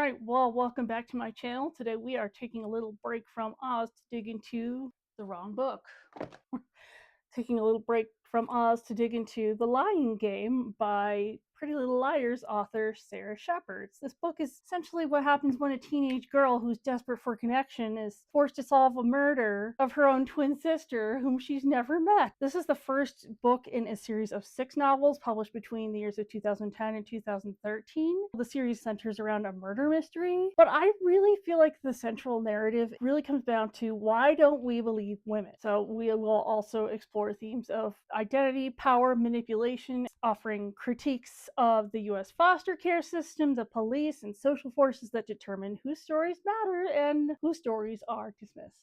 Alright, well, welcome back to my channel. Today we are taking a little break from Oz to dig into the wrong book. Taking a little break from Oz to dig into The Lying Game by Pretty Little Liars author Sara Shepard. This book is essentially what happens when a teenage girl who's desperate for connection is forced to solve a murder of her own twin sister whom she's never met. This is the first book in a series of 6 novels published between the years of 2010 and 2013. The series centers around a murder mystery, but I really feel like the central narrative really comes down to why don't we believe women? So we will also explore themes of identity, power, manipulation, offering critiques of the US foster care system, the police, and social forces that determine whose stories matter and whose stories are dismissed.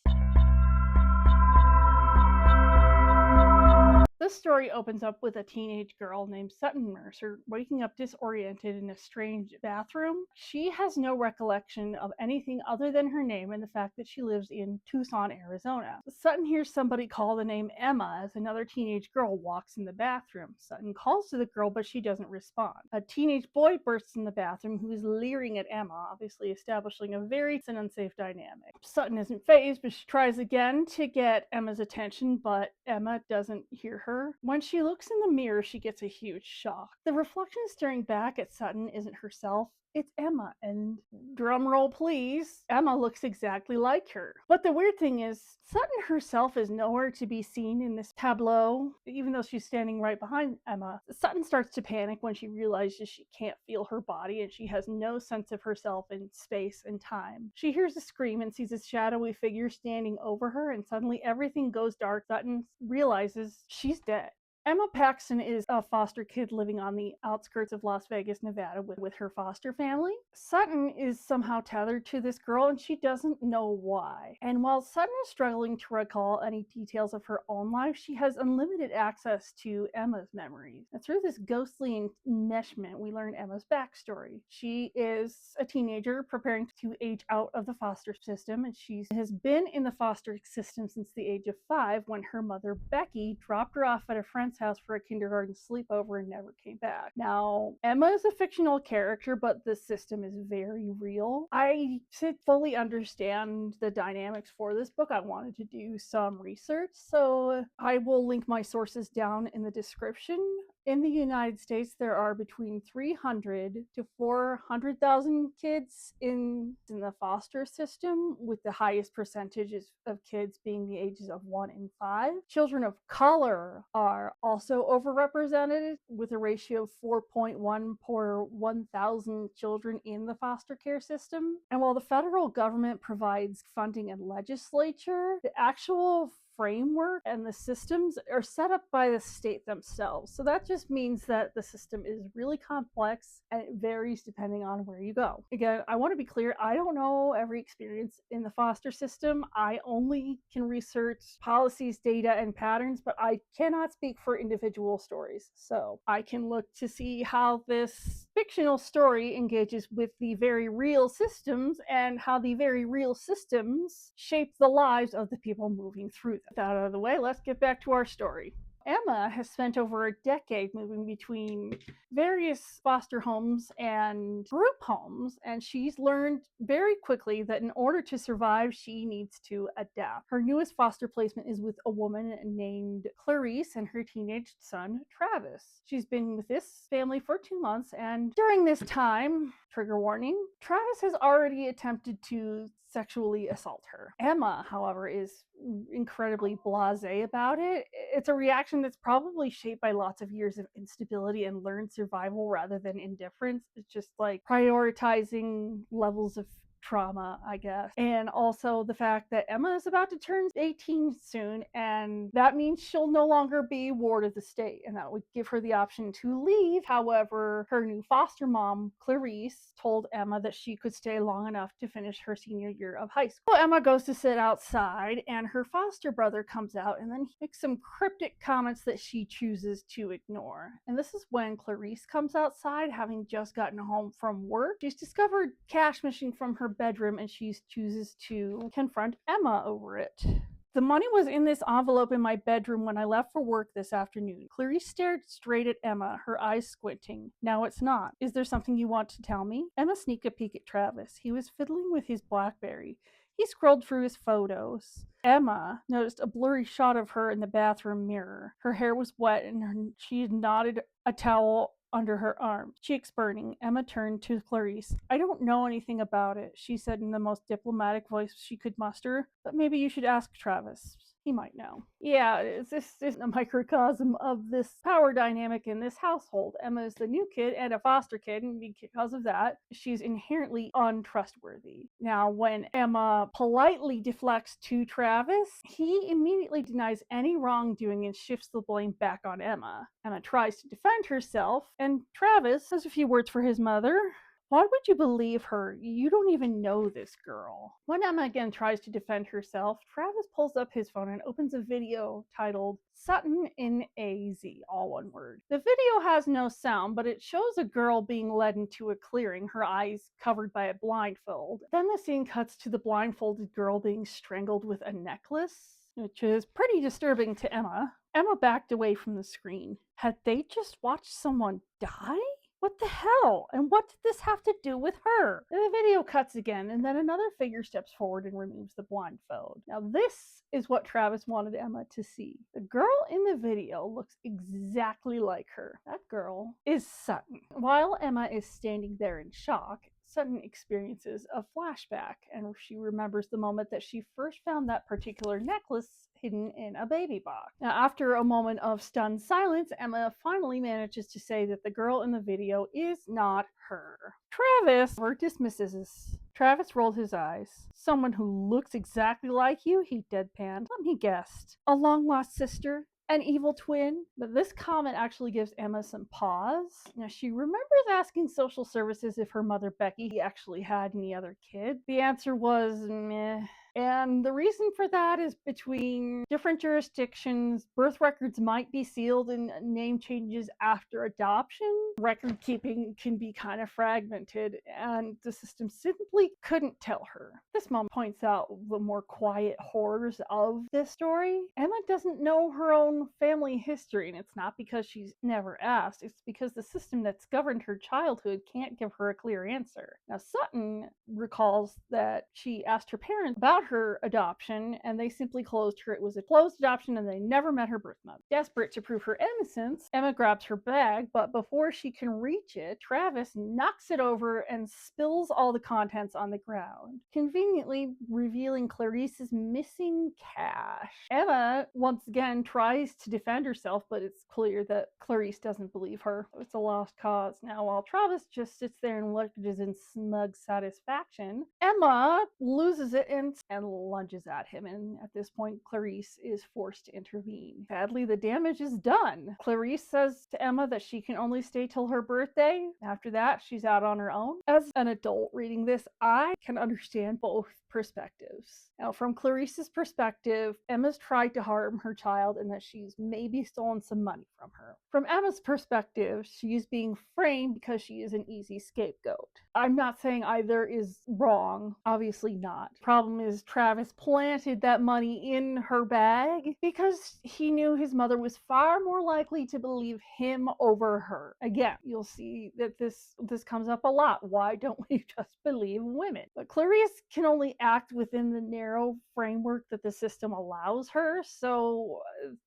This story opens up with a teenage girl named Sutton Mercer waking up disoriented in a strange bathroom. She has no recollection of anything other than her name and the fact that she lives in Tucson, Arizona. Sutton hears somebody call the name Emma as another teenage girl walks in the bathroom. Sutton calls to the girl, but she doesn't respond. A teenage boy bursts in the bathroom who is leering at Emma, obviously establishing a very unsafe dynamic. Sutton isn't fazed, but she tries again to get Emma's attention, but Emma doesn't hear her. When she looks in the mirror, she gets a huge shock. The reflection staring back at Sutton isn't herself, it's Emma, and drumroll please, Emma looks exactly like her. But the weird thing is, Sutton herself is nowhere to be seen in this tableau, even though she's standing right behind Emma. Sutton starts to panic when she realizes she can't feel her body and she has no sense of herself in space and time. She hears a scream and sees a shadowy figure standing over her, and suddenly everything goes dark. Sutton realizes she's dead. Emma Paxton is a foster kid living on the outskirts of Las Vegas, Nevada with her foster family. Sutton is somehow tethered to this girl and she doesn't know why. And while Sutton is struggling to recall any details of her own life, she has unlimited access to Emma's memories. And through this ghostly enmeshment, we learn Emma's backstory. She is a teenager preparing to age out of the foster system, and she has been in the foster system since the age of 5 when her mother, Becky, dropped her off at a friend's house for a kindergarten sleepover and never came back. Now, Emma is a fictional character, but the system is very real. I to fully understand the dynamics for this book, I wanted to do some research, so I will link my sources down in the description. In the United States, there are between 300 to 400,000 kids in the foster system, with the highest percentages of kids being the ages of 1 and 5. Children of color are also overrepresented, with a ratio of 4.1 per 1,000 children in the foster care system. And while the federal government provides funding and legislature, the actual framework and the systems are set up by the state themselves. So that just means that the system is really complex and it varies depending on where you go. Again, I want to be clear, I don't know every experience in the foster system. I only can research policies, data, and patterns, but I cannot speak for individual stories. So I can look to see how this fictional story engages with the very real systems and how the very real systems shape the lives of the people moving through them. With that out of the way, let's get back to our story. Emma has spent over a decade moving between various foster homes and group homes, and she's learned very quickly that in order to survive, she needs to adapt. Her newest foster placement is with a woman named Clarice and her teenage son, Travis. She's been with this family for 2 months, and during this time, trigger warning, Travis has already attempted to sexually assault her. Emma, however, is incredibly blasé about it. It's a reaction that's probably shaped by lots of years of instability and learned survival rather than indifference. It's just like prioritizing levels of trauma, I guess. And also the fact that Emma is about to turn 18 soon, and that means she'll no longer be ward of the state, and that would give her the option to leave. However, her new foster mom, Clarice, told Emma that she could stay long enough to finish her senior year of high school. So Emma goes to sit outside, and her foster brother comes out, and then he makes some cryptic comments that she chooses to ignore. And this is when Clarice comes outside, having just gotten home from work. She's discovered cash missing from her bedroom, and she chooses to confront Emma over it. The money was in this envelope in my bedroom when I left for work this afternoon. Clarice stared straight at Emma, her eyes squinting. Now it's not. Is there something you want to tell me? Emma sneaked a peek at Travis. He was fiddling with his BlackBerry. He scrolled through his photos. Emma noticed a blurry shot of her in the bathroom mirror. Her hair was wet and she had knotted a towel under her arm, cheeks burning. Emma turned to Clarice. I don't know anything about it, she said in the most diplomatic voice she could muster, but maybe you should ask Travis. He might know. Yeah, this is a microcosm of this power dynamic in this household. Emma is the new kid and a foster kid, and because of that, she's inherently untrustworthy. Now, when Emma politely deflects to Travis, he immediately denies any wrongdoing and shifts the blame back on Emma. Emma tries to defend herself, and Travis has a few words for his mother. Why would you believe her? You don't even know this girl. When Emma again tries to defend herself, Travis pulls up his phone and opens a video titled SuttonInAZ, all one word. The video has no sound, but it shows a girl being led into a clearing, her eyes covered by a blindfold. Then the scene cuts to the blindfolded girl being strangled with a necklace, which is pretty disturbing to Emma. Emma backed away from the screen. Had they just watched someone die? What the hell? And what did this have to do with her? The video cuts again, and then another figure steps forward and removes the blindfold. Now this is what Travis wanted Emma to see. The girl in the video looks exactly like her. That girl is Sutton. While Emma is standing there in shock, Sutton experiences a flashback, and she remembers the moment that she first found that particular necklace hidden in a baby box. Now, after a moment of stunned silence, Emma finally manages to say that the girl in the video is not her. Travis dismisses this. Travis rolled his eyes. Someone who looks exactly like you, he deadpanned. Let me guess. A long-lost sister? An evil twin? But this comment actually gives Emma some pause. Now, she remembers asking social services if her mother Becky actually had any other kids. The answer was meh. And the reason for that is between different jurisdictions, birth records might be sealed and name changes after adoption. Record keeping can be kind of fragmented, and the system simply couldn't tell her. This mom points out the more quiet horrors of this story. Emma doesn't know her own family history, and it's not because she's never asked. It's because the system that's governed her childhood can't give her a clear answer. Now, Sutton recalls that she asked her parents about her adoption, and they simply closed her. It was a closed adoption, and they never met her birth mother. Desperate to prove her innocence, Emma grabs her bag, but before she can reach it, Travis knocks it over and spills all the contents on the ground, conveniently revealing Clarice's missing cash. Emma once again tries to defend herself, but it's clear that Clarice doesn't believe her. It's a lost cause. Now, while Travis just sits there and watches in smug satisfaction, Emma loses it and lunges at him, and at this point, Clarice is forced to intervene. Sadly, the damage is done. Clarice says to Emma that she can only stay till her birthday. After that, she's out on her own. As an adult reading this, I can understand both perspectives. Now, from Clarice's perspective, Emma's tried to harm her child and that she's maybe stolen some money from her. From Emma's perspective, she's being framed because she is an easy scapegoat. I'm not saying either is wrong, obviously not. Problem is, Travis planted that money in her bag because he knew his mother was far more likely to believe him over her. Again, you'll see that this comes up a lot. Why don't we just believe women? But Clarice can only act within the narrow framework that the system allows her, so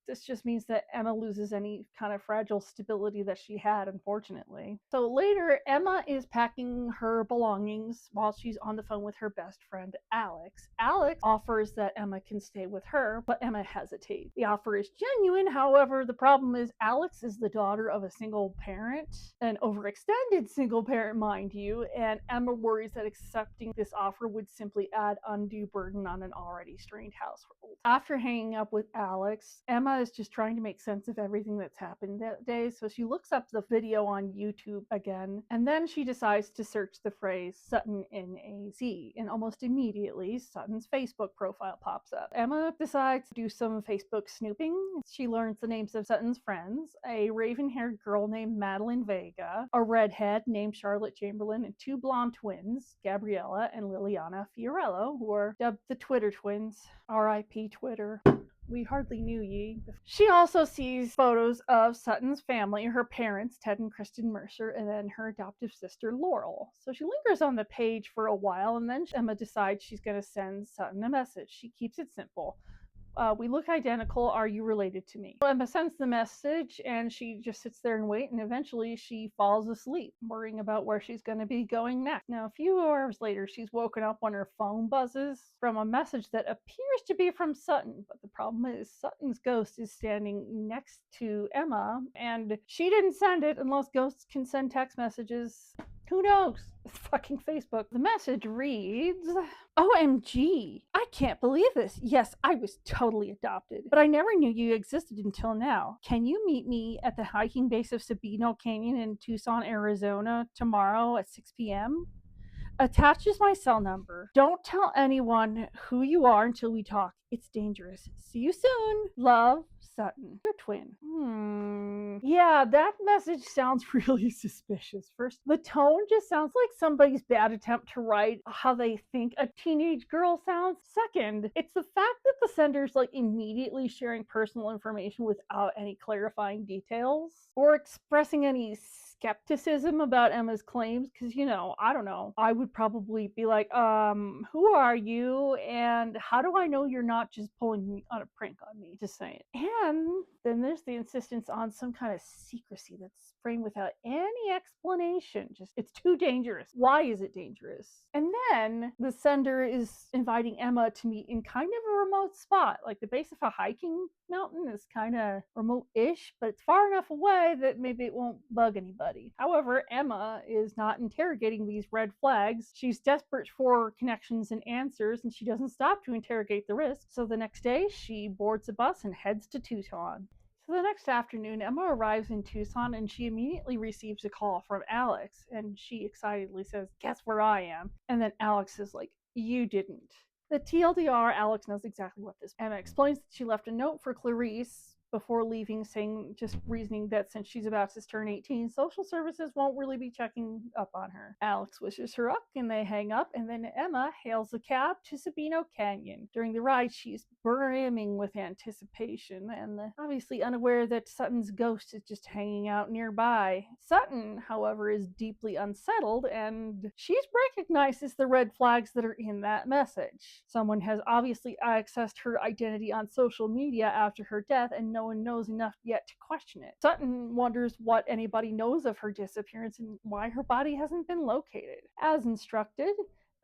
this just means that Emma loses any kind of fragile stability that she had, unfortunately. So later, Emma is packing her belongings while she's on the phone with her best friend, Alex. Alex offers that Emma can stay with her, but Emma hesitates. The offer is genuine, however, the problem is Alex is the daughter of a single parent, an overextended single parent, mind you, and Emma worries that accepting this offer would simply add undue burden on an already strained household. After hanging up with Alex, Emma is just trying to make sense of everything that's happened that day, so she looks up the video on YouTube again, and then she decides to search the phrase SuttonInAZ, and almost immediately Sutton Sutton's Facebook profile pops up. Emma decides to do some Facebook snooping. She learns the names of Sutton's friends, a raven-haired girl named Madeline Vega, a redhead named Charlotte Chamberlain, and two blonde twins, Gabriella and Liliana Fiorello, who are dubbed the Twitter twins. R.I.P. Twitter. We hardly knew ye. She also sees photos of Sutton's family, her parents, Ted and Kristen Mercer, and then her adoptive sister, Laurel. So she lingers on the page for a while, and then Emma decides she's going to send Sutton a message. She keeps it simple. We look identical. Are you related to me? Emma sends the message, and she just sits there and waits, and eventually she falls asleep, worrying about where she's going to be going next. Now, a few hours later, she's woken up when her phone buzzes from a message that appears to be from Sutton, but the problem is Sutton's ghost is standing next to Emma, and she didn't send it unless ghosts can send text messages. Who knows? It's fucking Facebook. The message reads, OMG, I can't believe this. Yes, I was totally adopted, but I never knew you existed until now. Can you meet me at the hiking base of Sabino Canyon in Tucson, Arizona tomorrow at 6 p.m.? Attaches my cell number. Don't tell anyone who you are until we talk. It's dangerous. See you soon. Love, Sutton. Your twin. Yeah, that message sounds really suspicious. First, the tone just sounds like somebody's bad attempt to write how they think a teenage girl sounds. Second, it's the fact that the sender's like immediately sharing personal information without any clarifying details or expressing any skepticism about Emma's claims, because I don't know, I would probably be like, who are you and how do I know you're not just pulling on a prank on me? Just saying. And then there's the insistence on some kind of secrecy that's framed without any explanation. Just, it's too dangerous. Why is it dangerous? And then the sender is inviting Emma to meet in kind of a remote spot, like the base of a hiking mountain is kind of remote-ish, but it's far enough away that maybe it won't bug anybody. However, Emma is not interrogating these red flags. She's desperate for connections and answers, and she doesn't stop to interrogate the risk. So the next day, she boards a bus and heads to Tucson. So the next afternoon, Emma arrives in Tucson, and she immediately receives a call from Alex, and she excitedly says, "Guess where I am?" And then Alex is like, "You didn't." The TLDR, Alex knows exactly what this. Emma explains that she left a note for Clarice before leaving, just reasoning that since she's about to turn 18, social services won't really be checking up on her. Alex wishes her luck, and they hang up, and then Emma hails a cab to Sabino Canyon. During the ride, she's brimming with anticipation, and obviously unaware that Sutton's ghost is just hanging out nearby. Sutton, however, is deeply unsettled, and she recognizes the red flags that are in that message. Someone has obviously accessed her identity on social media after her death, and no one knows enough yet to question it. Sutton wonders what anybody knows of her disappearance and why her body hasn't been located. As instructed,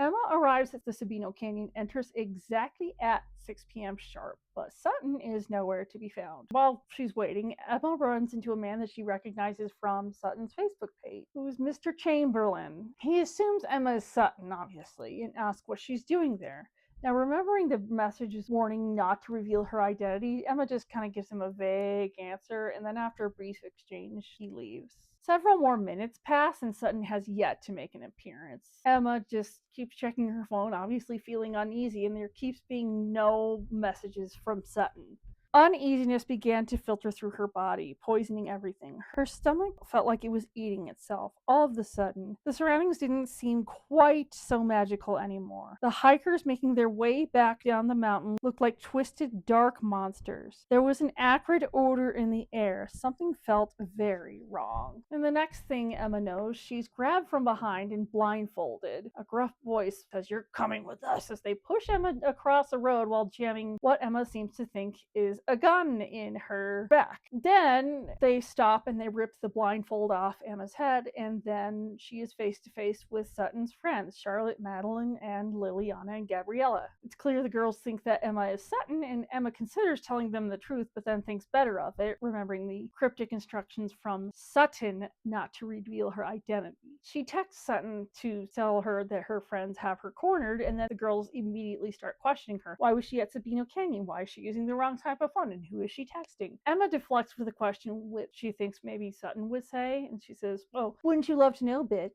Emma arrives at the Sabino Canyon, enters exactly at 6 p.m. sharp, but Sutton is nowhere to be found. While she's waiting, Emma runs into a man that she recognizes from Sutton's Facebook page, who is Mr. Chamberlain. He assumes Emma is Sutton, obviously, and asks what she's doing there. Now, remembering the message's warning not to reveal her identity, Emma just kind of gives him a vague answer, and then after a brief exchange, he leaves. Several more minutes pass, and Sutton has yet to make an appearance. Emma just keeps checking her phone, obviously feeling uneasy, and there keeps being no messages from Sutton. Uneasiness began to filter through her body, poisoning everything. Her stomach felt like it was eating itself. All of a sudden, the surroundings didn't seem quite so magical anymore. The hikers making their way back down the mountain looked like twisted, dark monsters. There was an acrid odor in the air. Something felt very wrong. And the next thing Emma knows, she's grabbed from behind and blindfolded. A gruff voice says, "You're coming with us," as they push Emma across the road while jamming what Emma seems to think is a gun in her back. Then they stop and they rip the blindfold off Emma's head, and then she is face to face with Sutton's friends, Charlotte, Madeline, and Liliana and Gabriella. It's clear the girls think that Emma is Sutton, and Emma considers telling them the truth, but then thinks better of it, remembering the cryptic instructions from Sutton not to reveal her identity. She texts Sutton to tell her that her friends have her cornered, and then the girls immediately start questioning her. Why was she at Sabino Canyon? Why is she using the wrong type of phone, and who is she texting? Emma deflects with a question which she thinks maybe Sutton would say, and she says, "Oh, wouldn't you love to know, bitch?"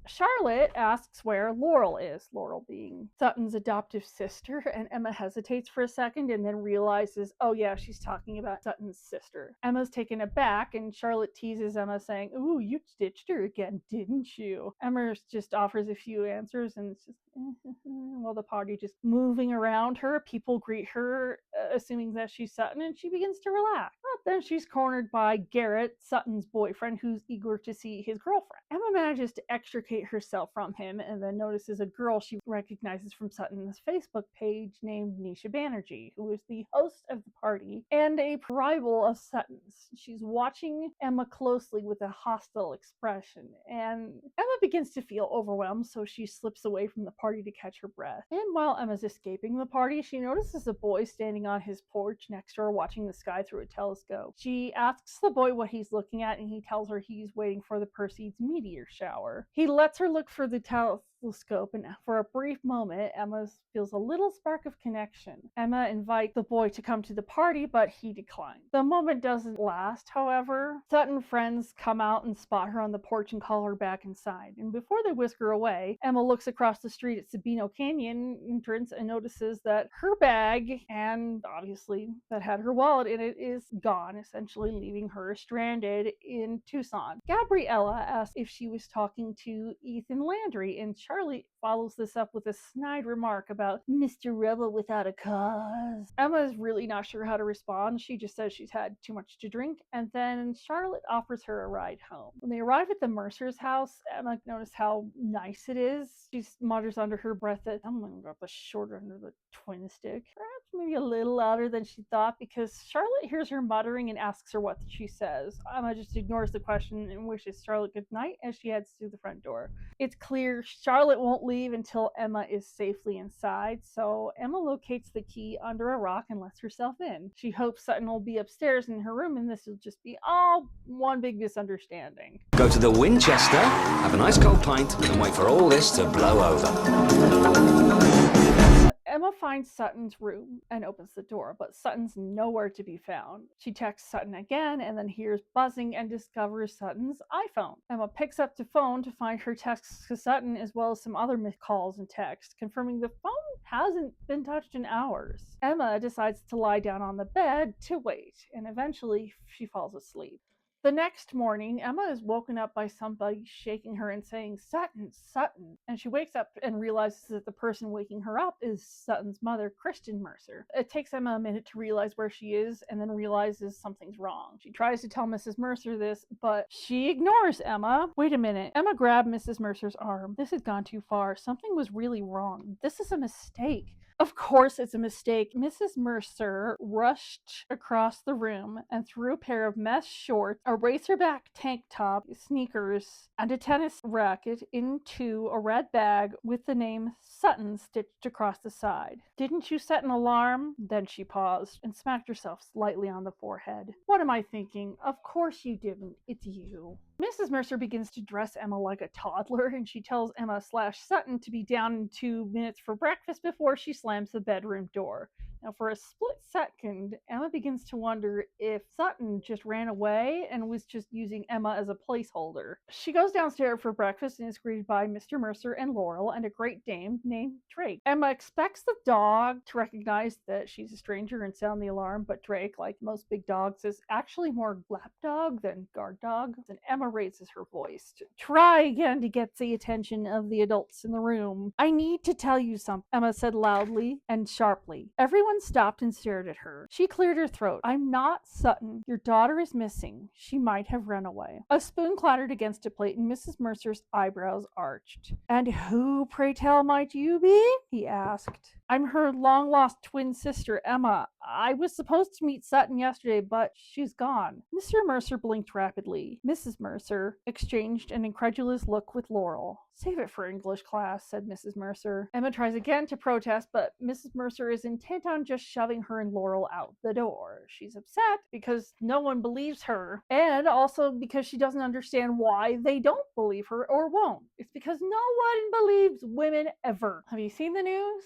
Charlotte asks where Laurel is, Laurel being Sutton's adoptive sister, and Emma hesitates for a second and then realizes, oh yeah, she's talking about Sutton's sister. Emma's taken aback, and Charlotte teases Emma saying, "Ooh, you ditched her again, didn't you?" Emma just offers a few answers, and it's just while the party just moving around her, people greet her, assuming that she's Sutton, and she begins to relax. But then she's cornered by Garrett, Sutton's boyfriend, who's eager to see his girlfriend. Emma manages to extricate herself from him and then notices a girl she recognizes from Sutton's Facebook page named Nisha Banerjee, who is the host of the party and a rival of Sutton's. She's watching Emma closely with a hostile expression, and Emma begins to feel overwhelmed, so she slips away from the party to catch her breath. And while Emma's escaping the party, she notices a boy standing on his porch next to her watching the sky through a telescope. She asks the boy what he's looking at, and he tells her he's waiting for the Precedes meteor shower. He lets her look for the telescope, and for a brief moment, Emma feels a little spark of connection. Emma invites the boy to come to the party, but he declines. The moment doesn't last, however. Sutton friends come out and spot her on the porch and call her back inside. And before they whisk her away, Emma looks across the street at Sabino Canyon entrance and notices that her bag, and obviously that had her wallet in it, is gone, essentially leaving her stranded in Tucson. Gabriella asks if she was talking to Ethan Landry, and Charlie follows this up with a snide remark about Mr. Rebel without a cause. Emma is really not sure how to respond. She just says she's had too much to drink, and then Charlotte offers her a ride home. When they arrive at the Mercer's house, Emma notices how nice it is. She mutters under her breath that someone got the short end of the twin stick. Perhaps maybe a little louder than she thought, because Charlotte hears her muttering and asks her what she says. Emma just ignores the question and wishes Charlotte good night as she heads to the front door. It's clear Charlotte won't leave until Emma is safely inside, so Emma locates the key under a rock and lets herself in. She hopes Sutton will be upstairs in her room, and this will just be all one big misunderstanding. Go to the Winchester, have a nice cold pint, and wait for all this to blow over. Emma finds Sutton's room and opens the door, but Sutton's nowhere to be found. She texts Sutton again and then hears buzzing and discovers Sutton's iPhone. Emma picks up the phone to find her texts to Sutton, as well as some other missed calls and texts, confirming the phone hasn't been touched in hours. Emma decides to lie down on the bed to wait, and eventually she falls asleep. The next morning, Emma is woken up by somebody shaking her and saying, "Sutton, Sutton." And she wakes up and realizes that the person waking her up is Sutton's mother, Kristen Mercer. It takes Emma a minute to realize where she is, and then realizes something's wrong. She tries to tell Mrs. Mercer this, but she ignores Emma. Wait a minute. Emma grabbed Mrs. Mercer's arm. This has gone too far. Something was really wrong. This is a mistake. Of course it's a mistake. Mrs. Mercer rushed across the room and threw a pair of mesh shorts, a racerback tank top, sneakers, and a tennis racket into a red bag with the name Sutton stitched across the side. "Didn't you set an alarm?" Then she paused and smacked herself slightly on the forehead. "What am I thinking? Of course you didn't. It's you." Mrs. Mercer begins to dress Emma like a toddler, and she tells Emma/Sutton to be down in 2 minutes for breakfast before she slams the bedroom door. Now, for a split second, Emma begins to wonder if Sutton just ran away and was just using Emma as a placeholder. She goes downstairs for breakfast and is greeted by Mr. Mercer and Laurel and a Great Dane named Drake. Emma expects the dog to recognize that she's a stranger and sound the alarm, but Drake, like most big dogs, is actually more lapdog than guard dog, and Emma raises her voice to try again to get the attention of the adults in the room. "I need to tell you something," Emma said loudly and sharply. Everyone stopped and stared at her. She cleared her throat. "I'm not Sutton. Your daughter is missing. She might have run away." A spoon clattered against a plate and Mrs. Mercer's eyebrows arched. "And who, pray tell, might you be?" he asked. "I'm her long-lost twin sister, Emma. I was supposed to meet Sutton yesterday, but she's gone." Mr. Mercer blinked rapidly. Mrs. Mercer exchanged an incredulous look with Laurel. "Save it for English class," said Mrs. Mercer. Emma tries again to protest, but Mrs. Mercer is intent on just shoving her and Laurel out the door. She's upset because no one believes her, and also because she doesn't understand why they don't believe her or won't. It's because no one believes women ever. Have you seen the news?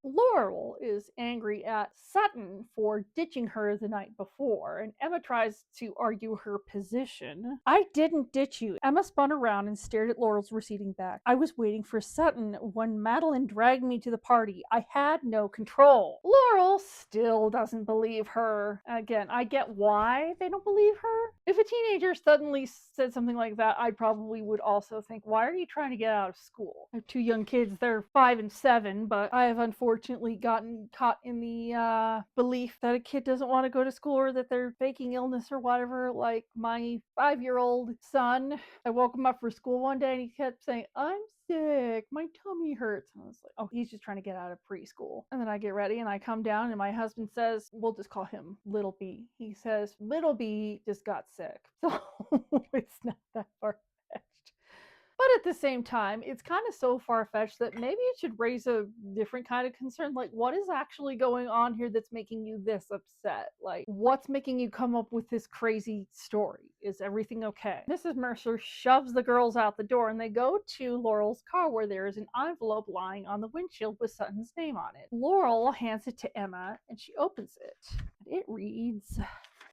Laurel is angry at Sutton for ditching her the night before, and Emma tries to argue her position. I didn't ditch you. Emma spun around and stared at Laurel's receding back. I was waiting for Sutton when Madeline dragged me to the party. I had no control. Laurel still doesn't believe her. Again, I get why they don't believe her. If a teenager suddenly said something like that, I probably would also think, why are you trying to get out of school? I have two young kids, they're 5 and 7, but I have unfortunately gotten caught in the belief that a kid doesn't want to go to school or that they're faking illness or whatever. Like my 5-year-old son, I woke him up for school one day and he kept saying, I'm sick, my tummy hurts. And I was like, oh, he's just trying to get out of preschool. And then I get ready and I come down and my husband says, we'll just call him Little B. He says, Little B just got sick. So it's not that far-fetched. But at the same time, it's kind of so far-fetched that maybe it should raise a different kind of concern. Like, what is actually going on here that's making you this upset? Like, what's making you come up with this crazy story? Is everything okay? Mrs. Mercer shoves the girls out the door and they go to Laurel's car where there is an envelope lying on the windshield with Sutton's name on it. Laurel hands it to Emma and she opens it. It reads,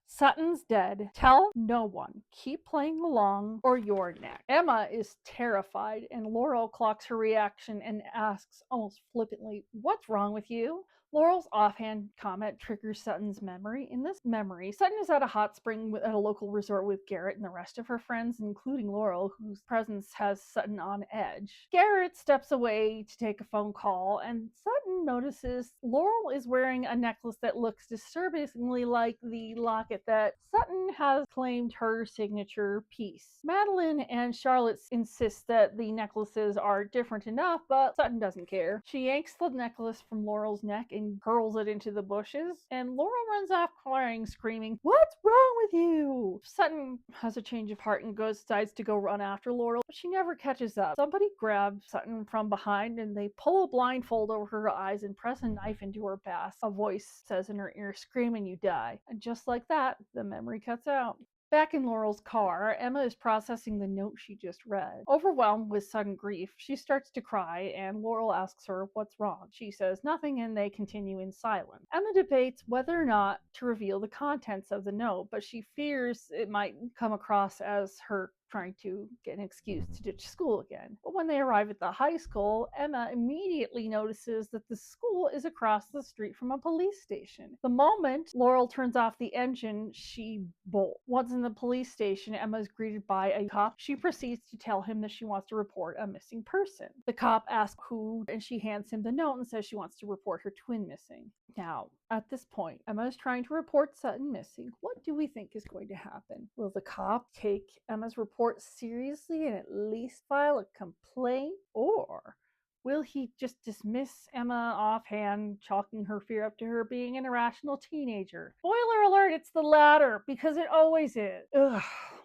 Sutton's dead. Tell no one. Keep playing along or you're next. Emma is terrified and Laurel clocks her reaction and asks almost flippantly, what's wrong with you? Laurel's offhand comment triggers Sutton's memory. In this memory, Sutton is at a hot spring at a local resort with Garrett and the rest of her friends, including Laurel, whose presence has Sutton on edge. Garrett steps away to take a phone call, and Sutton notices Laurel is wearing a necklace that looks disturbingly like the locket that Sutton has claimed her signature piece. Madeline and Charlotte insist that the necklaces are different enough, but Sutton doesn't care. She yanks the necklace from Laurel's neck and hurls it into the bushes, and Laurel runs off crying, screaming, what's wrong with you? Sutton has a change of heart and decides to go run after Laurel, but she never catches up. Somebody grabs Sutton from behind and they pull a blindfold over her eyes and press a knife into her back. A voice says in her ear, scream and you die. And just like that, the memory cuts out. Back in Laurel's car, Emma is processing the note she just read. Overwhelmed with sudden grief, she starts to cry, and Laurel asks her what's wrong. She says nothing, and they continue in silence. Emma debates whether or not to reveal the contents of the note, but she fears it might come across as her trying to get an excuse to ditch school again. But when they arrive at the high school, Emma immediately notices that the school is across the street from a police station. The moment Laurel turns off the engine, she bolts. Once in the police station, Emma is greeted by a cop. She proceeds to tell him that she wants to report a missing person. The cop asks who, and she hands him the note and says she wants to report her twin missing. Now, at this point, Emma is trying to report Sutton missing. What do we think is going to happen? Will the cop take Emma's report seriously and at least file a complaint? Or will he just dismiss Emma offhand, chalking her fear up to her being an irrational teenager? Spoiler alert, it's the latter, because it always is. Ugh.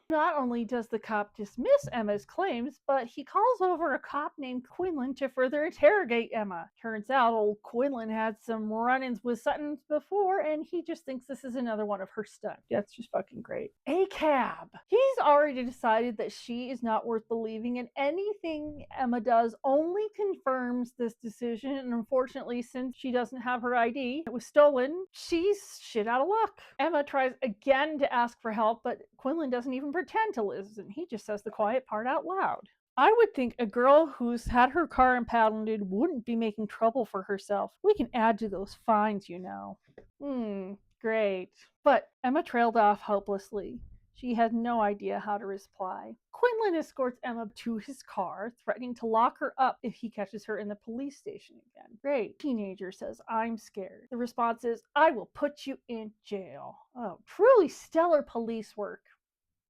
Not only does the cop dismiss Emma's claims, but he calls over a cop named Quinlan to further interrogate Emma. Turns out old Quinlan had some run-ins with Sutton before, and he just thinks this is another one of her stunts. That's just fucking great. A cab. He's already decided that she is not worth believing, and anything Emma does only confirms this decision, and unfortunately, since she doesn't have her ID, it was stolen, she's shit out of luck. Emma tries again to ask for help, but Quinlan doesn't even pretend to listen. He just says the quiet part out loud. I would think a girl who's had her car impounded wouldn't be making trouble for herself. We can add to those fines, you know. Great. But Emma trailed off hopelessly. She had no idea how to reply. Quinlan escorts Emma to his car, threatening to lock her up if he catches her in the police station again. Great. Teenager says, I'm scared. The response is, I will put you in jail. Oh, truly stellar police work.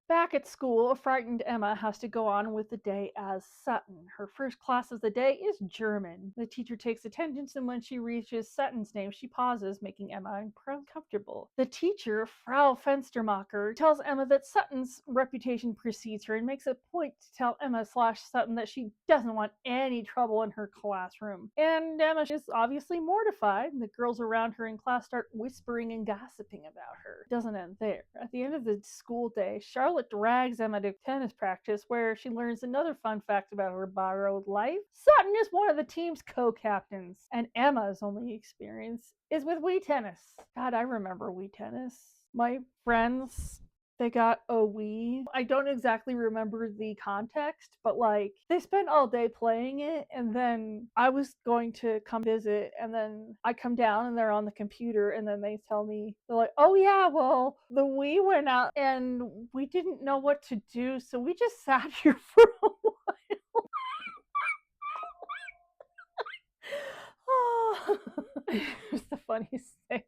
Back at school, a frightened Emma has to go on with the day as Sutton. Her first class of the day is German. The teacher takes attendance, and when she reaches Sutton's name, she pauses, making Emma uncomfortable. The teacher, Frau Fenstermacher, tells Emma that Sutton's reputation precedes her and makes a point to tell Emma/Sutton that she doesn't want any trouble in her classroom. And Emma is obviously mortified, and the girls around her in class start whispering and gossiping about her. It doesn't end there. At the end of the school day, Charlotte Charlotte drags Emma to tennis practice, where she learns another fun fact about her borrowed life. Sutton is one of the team's co-captains, and Emma's only experience is with Wii tennis. God, I remember Wii tennis. My friends, they got a Wii. I don't exactly remember the context, but like they spent all day playing it, and then I was going to come visit, and then I come down and they're on the computer, and then they tell me, they're like, oh yeah, well, the Wii went out and we didn't know what to do, so we just sat here for a while. Oh, it was the funniest thing.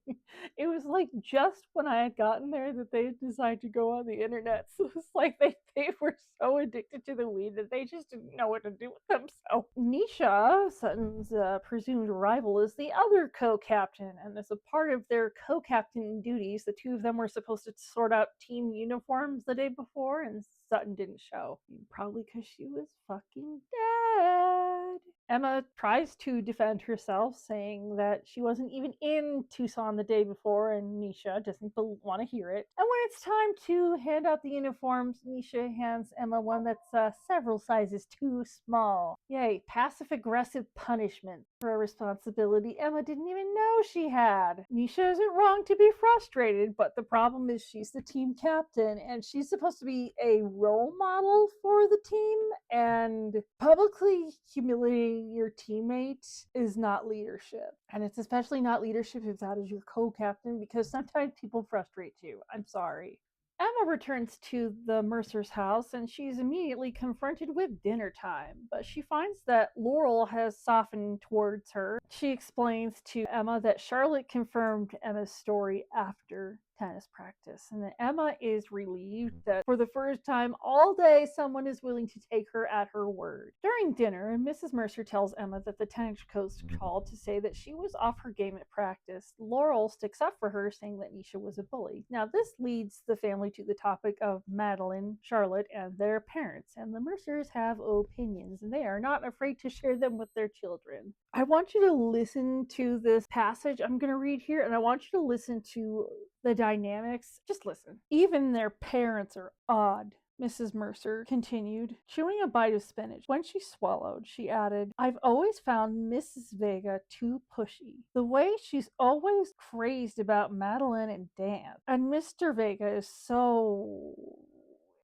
It was like just when I had gotten there that they decided to go on the internet. So it's like they were so addicted to the Wii that they just didn't know what to do with themselves. Nisha, Sutton's presumed rival, is the other co-captain, and as a part of their co-captain duties, the two of them were supposed to sort out team uniforms the day before, and Sutton didn't show. Probably because she was fucking dead. Emma tries to defend herself, saying that she wasn't even in Tucson the day before, and Nisha doesn't want to hear it. And when it's time to hand out the uniforms, Nisha hands Emma one that's several sizes too small. Yay, passive-aggressive punishment for a responsibility Emma didn't even know she had. Nisha isn't wrong to be frustrated, but the problem is she's the team captain, and she's supposed to be a role model for the team, and publicly humiliating your teammate is not leadership. And it's especially not leadership if that is your co-captain, because sometimes people frustrate you. I'm sorry. Emma returns to the Mercer's house, and she's immediately confronted with dinner time, but she finds that Laurel has softened towards her. She explains to Emma that Charlotte confirmed Emma's story after tennis practice, and that Emma is relieved that for the first time all day someone is willing to take her at her word. During dinner, Mrs. Mercer tells Emma that the tennis coach called to say that she was off her game at practice. Laurel sticks up for her, saying that Nisha was a bully. Now this leads the family to the topic of Madeline, Charlotte, and their parents, and the Mercers have opinions, and they are not afraid to share them with their children. I want you to listen to this passage I'm going to read here, and I want you to listen to the dynamics. Just listen. Even their parents are odd. Mrs. Mercer continued, chewing a bite of spinach. When she swallowed, she added, I've always found Mrs. Vega too pushy. The way she's always crazed about Madeline and Dan. And Mr. Vega is so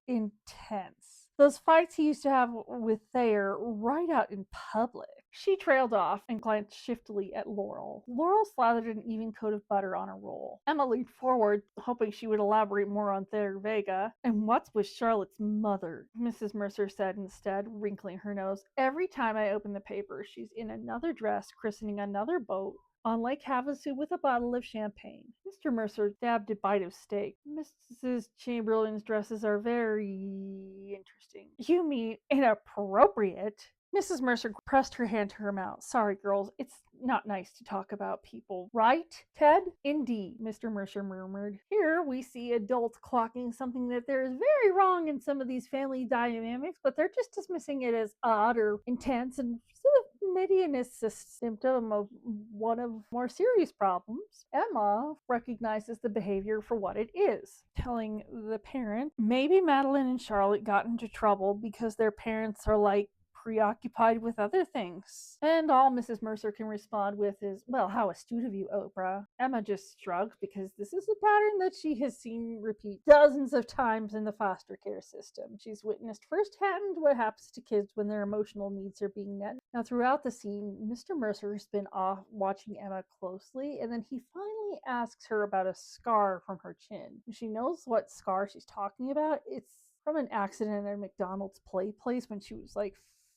intense. Those fights he used to have with Thayer right out in public. She trailed off and glanced shiftily at Laurel. Laurel slathered an even coat of butter on a roll. Emma leaned forward, hoping she would elaborate more on Thayer Vega. And what's with Charlotte's mother? Mrs. Mercer said instead, wrinkling her nose. Every time I open the paper, she's in another dress, christening another boat on Lake Havasu with a bottle of champagne. Mr. Mercer dabbed a bite of steak. Mrs. Chamberlain's dresses are very interesting. You mean inappropriate? Mrs. Mercer pressed her hand to her mouth. Sorry, girls, it's not nice to talk about people. Right, Ted? Indeed, Mr. Mercer murmured. Here we see adults clocking something that there is very wrong in some of these family dynamics, but they're just dismissing it as odd or intense and sort of maybe an symptom of one of more serious problems. Emma recognizes the behavior for what it is, telling the parent, maybe Madeline and Charlotte got into trouble because their parents are like preoccupied with other things. And all Mrs. Mercer can respond with is, well, how astute of you, Oprah. Emma just shrugs because this is a pattern that she has seen repeat dozens of times in the foster care system. She's witnessed firsthand what happens to kids when their emotional needs are being met. Now, throughout the scene, Mr. Mercer has been off watching Emma closely, and then he finally asks her about a scar from her chin. She knows what scar she's talking about. It's from an accident at a McDonald's play place when she was like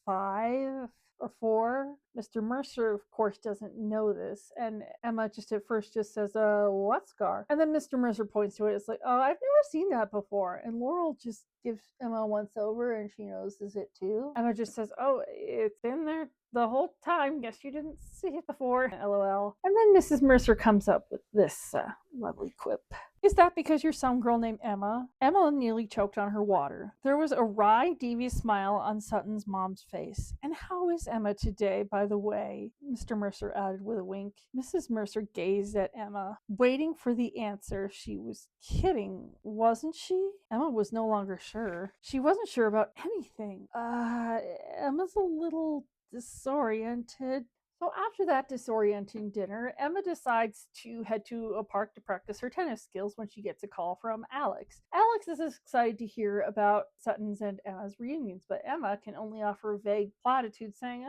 5 or 4. Mr. Mercer, of course, doesn't know this, and Emma just at first just says, what scar? And then Mr. Mercer points to it. It's like, oh, I've never seen that before. And Laurel just gives Emma a once over, and she notices it too. Emma just says, oh, it's been there the whole time. Guess you didn't see it before. LOL. And then Mrs. Mercer comes up with this lovely quip. Is that because you're some girl named Emma? Emma nearly choked on her water. There was a wry, devious smile on Sutton's mom's face. And how is Emma today, by the way? Mr. Mercer added with a wink. Mrs. Mercer gazed at Emma, waiting for the answer. She was kidding, wasn't she? Emma was no longer sure. She wasn't sure about anything. Emma's a little disoriented. So after that disorienting dinner, Emma decides to head to a park to practice her tennis skills when she gets a call from Alex. Alex is excited to hear about Sutton's and Emma's reunions, but Emma can only offer vague platitudes saying,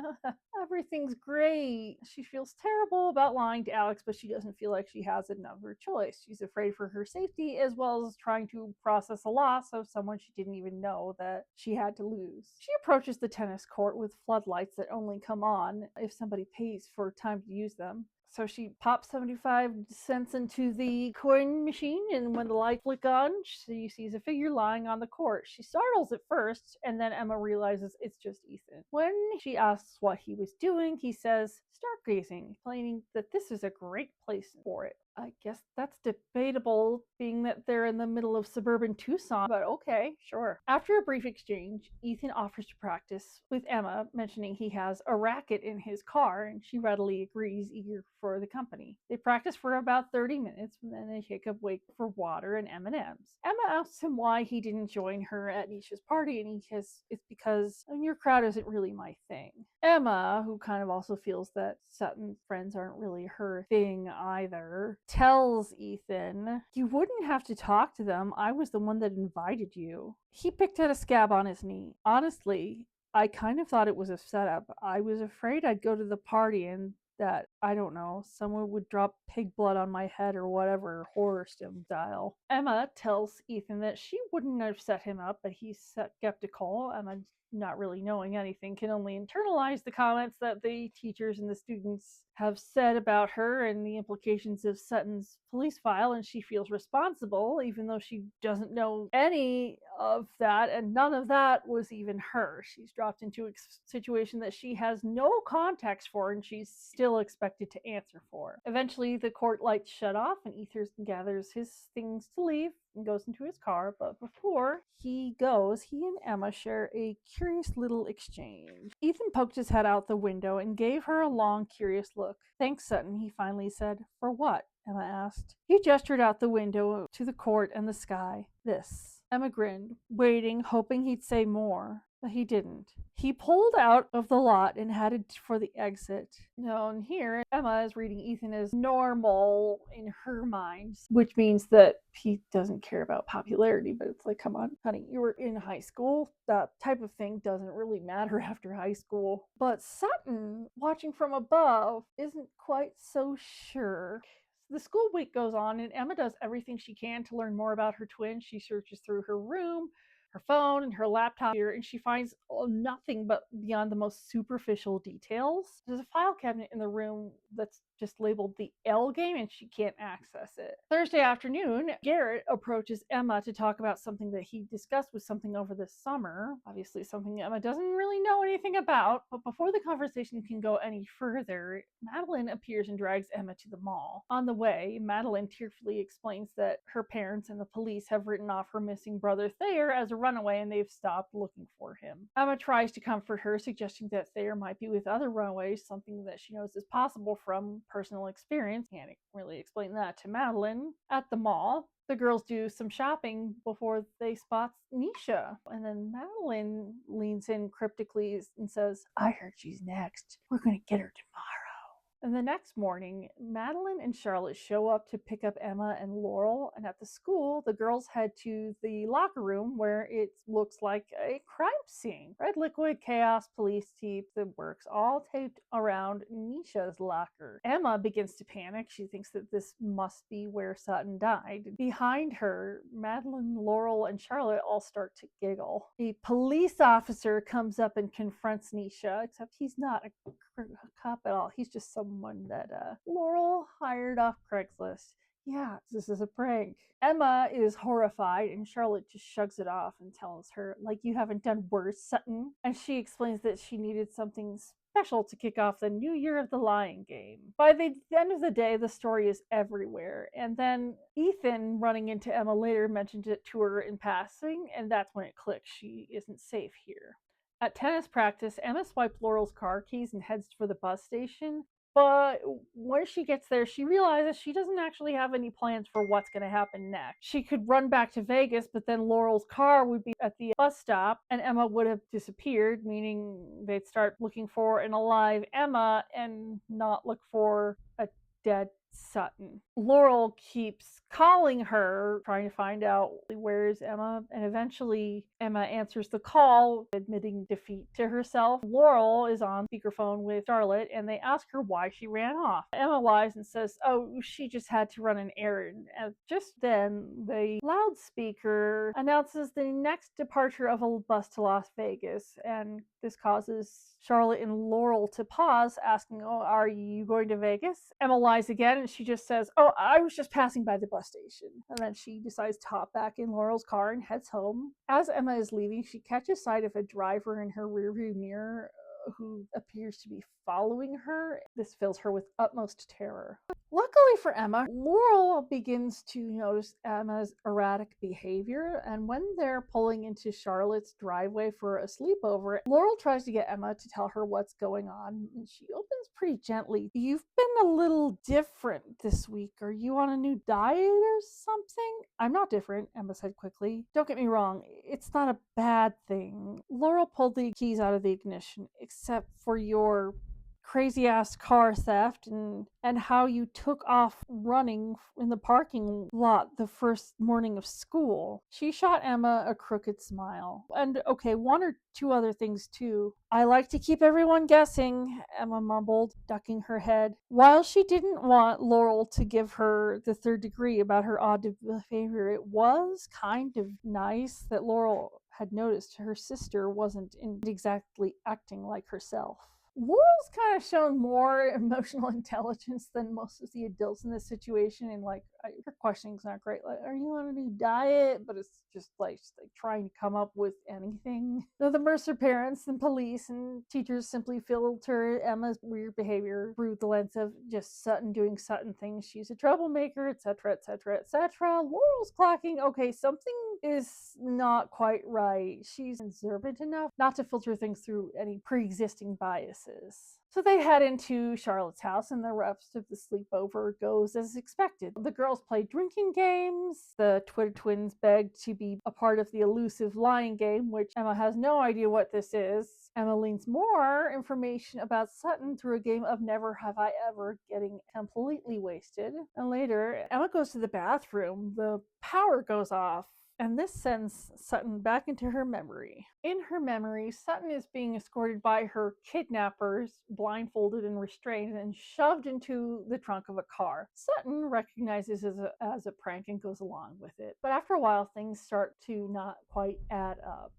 everything's great. She feels terrible about lying to Alex, but she doesn't feel like she has another choice. She's afraid for her safety as well as trying to process a loss of someone she didn't even know that she had to lose. She approaches the tennis court with floodlights that only come on if somebody pays for time to use them. So she pops 75 cents into the coin machine, and when the lights flick on, she sees a figure lying on the court. She startles at first, and then Emma realizes it's just Ethan. When she asks what he was doing, he says, stargazing, explaining that this is a great place for it. I guess that's debatable, being that they're in the middle of suburban Tucson, but okay, sure. After a brief exchange, Ethan offers to practice with Emma, mentioning he has a racket in his car, and she readily agrees, eager for the company. They practice for about 30 minutes, and then they take a break for water and M&Ms. Emma asks him why he didn't join her at Nisha's party, and he says it's because your crowd isn't really my thing. Emma, who kind of also feels that Sutton's friends aren't really her thing either, tells Ethan, you wouldn't have to talk to them. I was the one that invited you. He picked at a scab on his knee. Honestly, I kind of thought it was a setup. I was afraid I'd go to the party and that, I don't know, someone would drop pig blood on my head or whatever, horror style. Emma tells Ethan that she wouldn't have set him up, but he's skeptical. Emma, not really knowing anything, can only internalize the comments that the teachers and the students have said about her and the implications of Sutton's police file, and she feels responsible, even though she doesn't know any of that, and none of that was even her. She's dropped into a situation that she has no context for, and she's still expected to answer for. Eventually, the court lights shut off, and Ethan gathers his things to leave and goes into his car, but before he goes, he and Emma share a curious little exchange. Ethan poked his head out the window and gave her a long, curious look. Thanks, Sutton, he finally said. For what? Emma asked. He gestured out the window to the court and the sky. This. Emma grinned, waiting, hoping he'd say more. But he didn't. He pulled out of the lot and headed for the exit. Now, and here, Emma is reading Ethan as normal in her mind, which means that he doesn't care about popularity, but it's like, come on, honey, you were in high school. That type of thing doesn't really matter after high school. But Sutton, watching from above, isn't quite so sure. The school week goes on, and Emma does everything she can to learn more about her twin. She searches through her room, her phone, and her laptop here, and she finds nothing but beyond the most superficial details. There's a file cabinet in the room that's just labeled the L game, and she can't access it. Thursday afternoon, Garrett approaches Emma to talk about something that he discussed with something over the summer. Obviously, something Emma doesn't really know anything about. But before the conversation can go any further, Madeline appears and drags Emma to the mall. On the way, Madeline tearfully explains that her parents and the police have written off her missing brother Thayer as a runaway, and they've stopped looking for him. Emma tries to comfort her, suggesting that Thayer might be with other runaways, something that she knows is possible from personal experience. Can't really explain that to Madeline. At the mall, the girls do some shopping before they spot Nisha. And then Madeline leans in cryptically and says, I heard she's next. We're going to get her tomorrow. And the next morning, Madeline and Charlotte show up to pick up Emma and Laurel, and at the school, the girls head to the locker room where it looks like a crime scene. Red liquid, chaos, police tape, the works, all taped around Nisha's locker. Emma begins to panic. She thinks that this must be where Sutton died. Behind her, Madeline, Laurel, and Charlotte all start to giggle. A police officer comes up and confronts Nisha, except he's not a cop at all. He's just someone that Laurel hired off Craigslist. Yeah, this is a prank. Emma is horrified, and Charlotte just shrugs it off and tells her, like, you haven't done worse, Sutton. And she explains that she needed something special to kick off the new year of the lying game. By the end of the day, the story is everywhere. And then Ethan, running into Emma later, mentioned it to her in passing, and that's when it clicks. She isn't safe here. At tennis practice, Emma swipes Laurel's car keys and heads for the bus station. But when she gets there, she realizes she doesn't actually have any plans for what's going to happen next. She could run back to Vegas, but then Laurel's car would be at the bus stop and Emma would have disappeared, meaning they'd start looking for an alive Emma and not look for a dead Sutton. Laurel keeps calling her, trying to find out where is Emma, and eventually Emma answers the call, admitting defeat to herself. Laurel is on speakerphone with Charlotte, and they ask her why she ran off. Emma lies and says, oh, she just had to run an errand. And just then, the loudspeaker announces the next departure of a bus to Las Vegas, and this causes Charlotte and Laurel to pause, asking, oh, are you going to Vegas? Emma lies again, and she just says, oh, I was just passing by the bus station. And then she decides to hop back in Laurel's car and heads home. As Emma is leaving, she catches sight of a driver in her rearview mirror who appears to be following her. This fills her with utmost terror. Luckily for Emma, Laurel begins to notice Emma's erratic behavior, and when they're pulling into Charlotte's driveway for a sleepover, Laurel tries to get Emma to tell her what's going on, and she opens pretty gently. You've been a little different this week. Are you on a new diet or something? I'm not different, Emma said quickly. Don't get me wrong, it's not a bad thing. Laurel pulled the keys out of the ignition, except for your crazy ass car theft and how you took off running in the parking lot the first morning of school. She shot Emma a crooked smile. And okay, one or two other things too. I like to keep everyone guessing, Emma mumbled, ducking her head. While she didn't want Laurel to give her the third degree about her odd behavior, it was kind of nice that Laurel had noticed her sister wasn't exactly acting like herself. Laurel's kind of shown more emotional intelligence than most of the adults in this situation, and her questioning's not great. Like, are you on a new diet? But it's just like trying to come up with anything. The Mercer parents and police and teachers simply filter Emma's weird behavior through the lens of just Sutton doing Sutton things. She's a troublemaker, etc., etc., etc. Laurel's clocking, okay, something is not quite right. She's observant enough not to filter things through any pre-existing biases. So they head into Charlotte's house, and the rest of the sleepover goes as expected. The girls play drinking games. The Twitter twins beg to be a part of the elusive lying game, which Emma has no idea what this is. Emma leans more information about Sutton through a game of Never Have I Ever, getting completely wasted. And later, Emma goes to the bathroom. The power goes off, and this sends Sutton back into her memory. In her memory, Sutton is being escorted by her kidnappers, blindfolded and restrained, and shoved into the trunk of a car. Sutton recognizes it as a prank and goes along with it. But after a while, things start to not quite add up.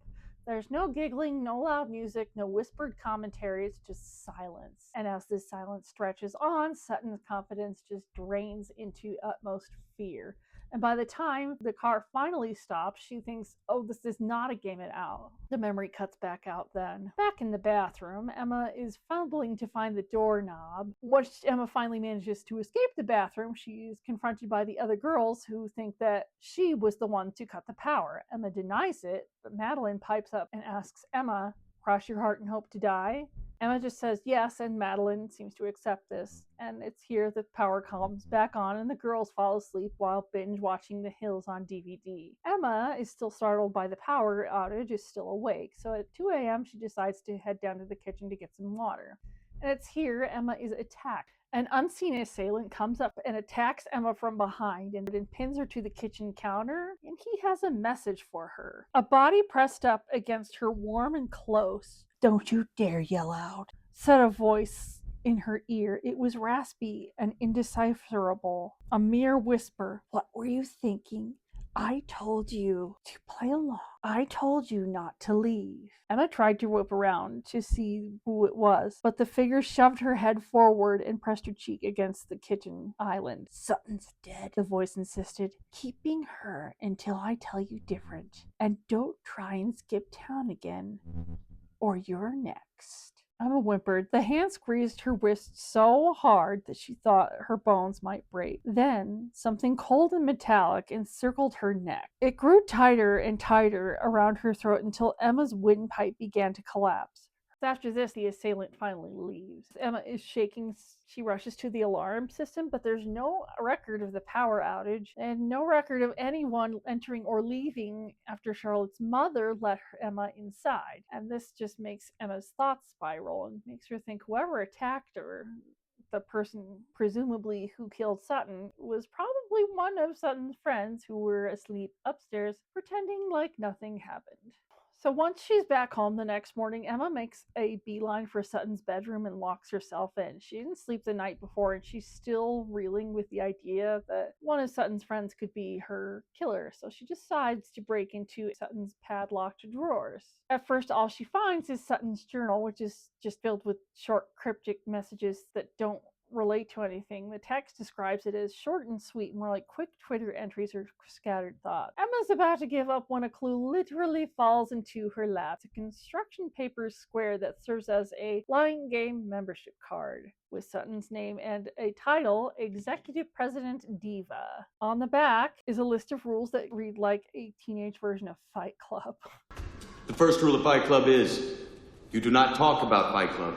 There's no giggling, no loud music, no whispered commentary, it's just silence. And as this silence stretches on, Sutton's confidence just drains into utmost fear. And by the time the car finally stops, she thinks, oh, this is not a game at all. The memory cuts back out then. Back in the bathroom, Emma is fumbling to find the doorknob. Once Emma finally manages to escape the bathroom, she is confronted by the other girls who think that she was the one to cut the power. Emma denies it, but Madeline pipes up and asks Emma, cross your heart and hope to die? Emma just says yes, and Madeline seems to accept this. And it's here the power comes back on and the girls fall asleep while binge watching The Hills on DVD. Emma is still startled by the power outage, is still awake, so at 2 a.m. she decides to head down to the kitchen to get some water. And it's here Emma is attacked. An unseen assailant comes up and attacks Emma from behind and pins her to the kitchen counter, and he has a message for her. A body pressed up against her warm and close. Don't you dare yell out, said a voice in her ear. It was raspy and indecipherable, a mere whisper. What were you thinking? I told you to play along. I told you not to leave. Emma tried to whip around to see who it was, but the figure shoved her head forward and pressed her cheek against the kitchen island. Sutton's dead, the voice insisted. Keeping her until I tell you different. And don't try and skip town again, or you're next. Emma whimpered. The hand squeezed her wrist so hard that she thought her bones might break. Then something cold and metallic encircled her neck. It grew tighter and tighter around her throat until Emma's windpipe began to collapse. After this, the assailant finally leaves. Emma is shaking. She rushes to the alarm system, but there's no record of the power outage and no record of anyone entering or leaving after Charlotte's mother let Emma inside. And this just makes Emma's thoughts spiral and makes her think whoever attacked her, the person presumably who killed Sutton, was probably one of Sutton's friends who were asleep upstairs pretending like nothing happened. So once she's back home the next morning, Emma makes a beeline for Sutton's bedroom and locks herself in. She didn't sleep the night before, and she's still reeling with the idea that one of Sutton's friends could be her killer. So she decides to break into Sutton's padlocked drawers. At first, all she finds is Sutton's journal, which is just filled with short, cryptic messages that don't relate to anything. The text describes it as short and sweet, more like quick Twitter entries or scattered thoughts. Emma's about to give up when a clue literally falls into her lap. It's a construction paper square that serves as a line game membership card with Sutton's name and a title, Executive President Diva. On the back is a list of rules that read like a teenage version of Fight Club. The first rule of Fight Club is, you do not talk about Fight Club.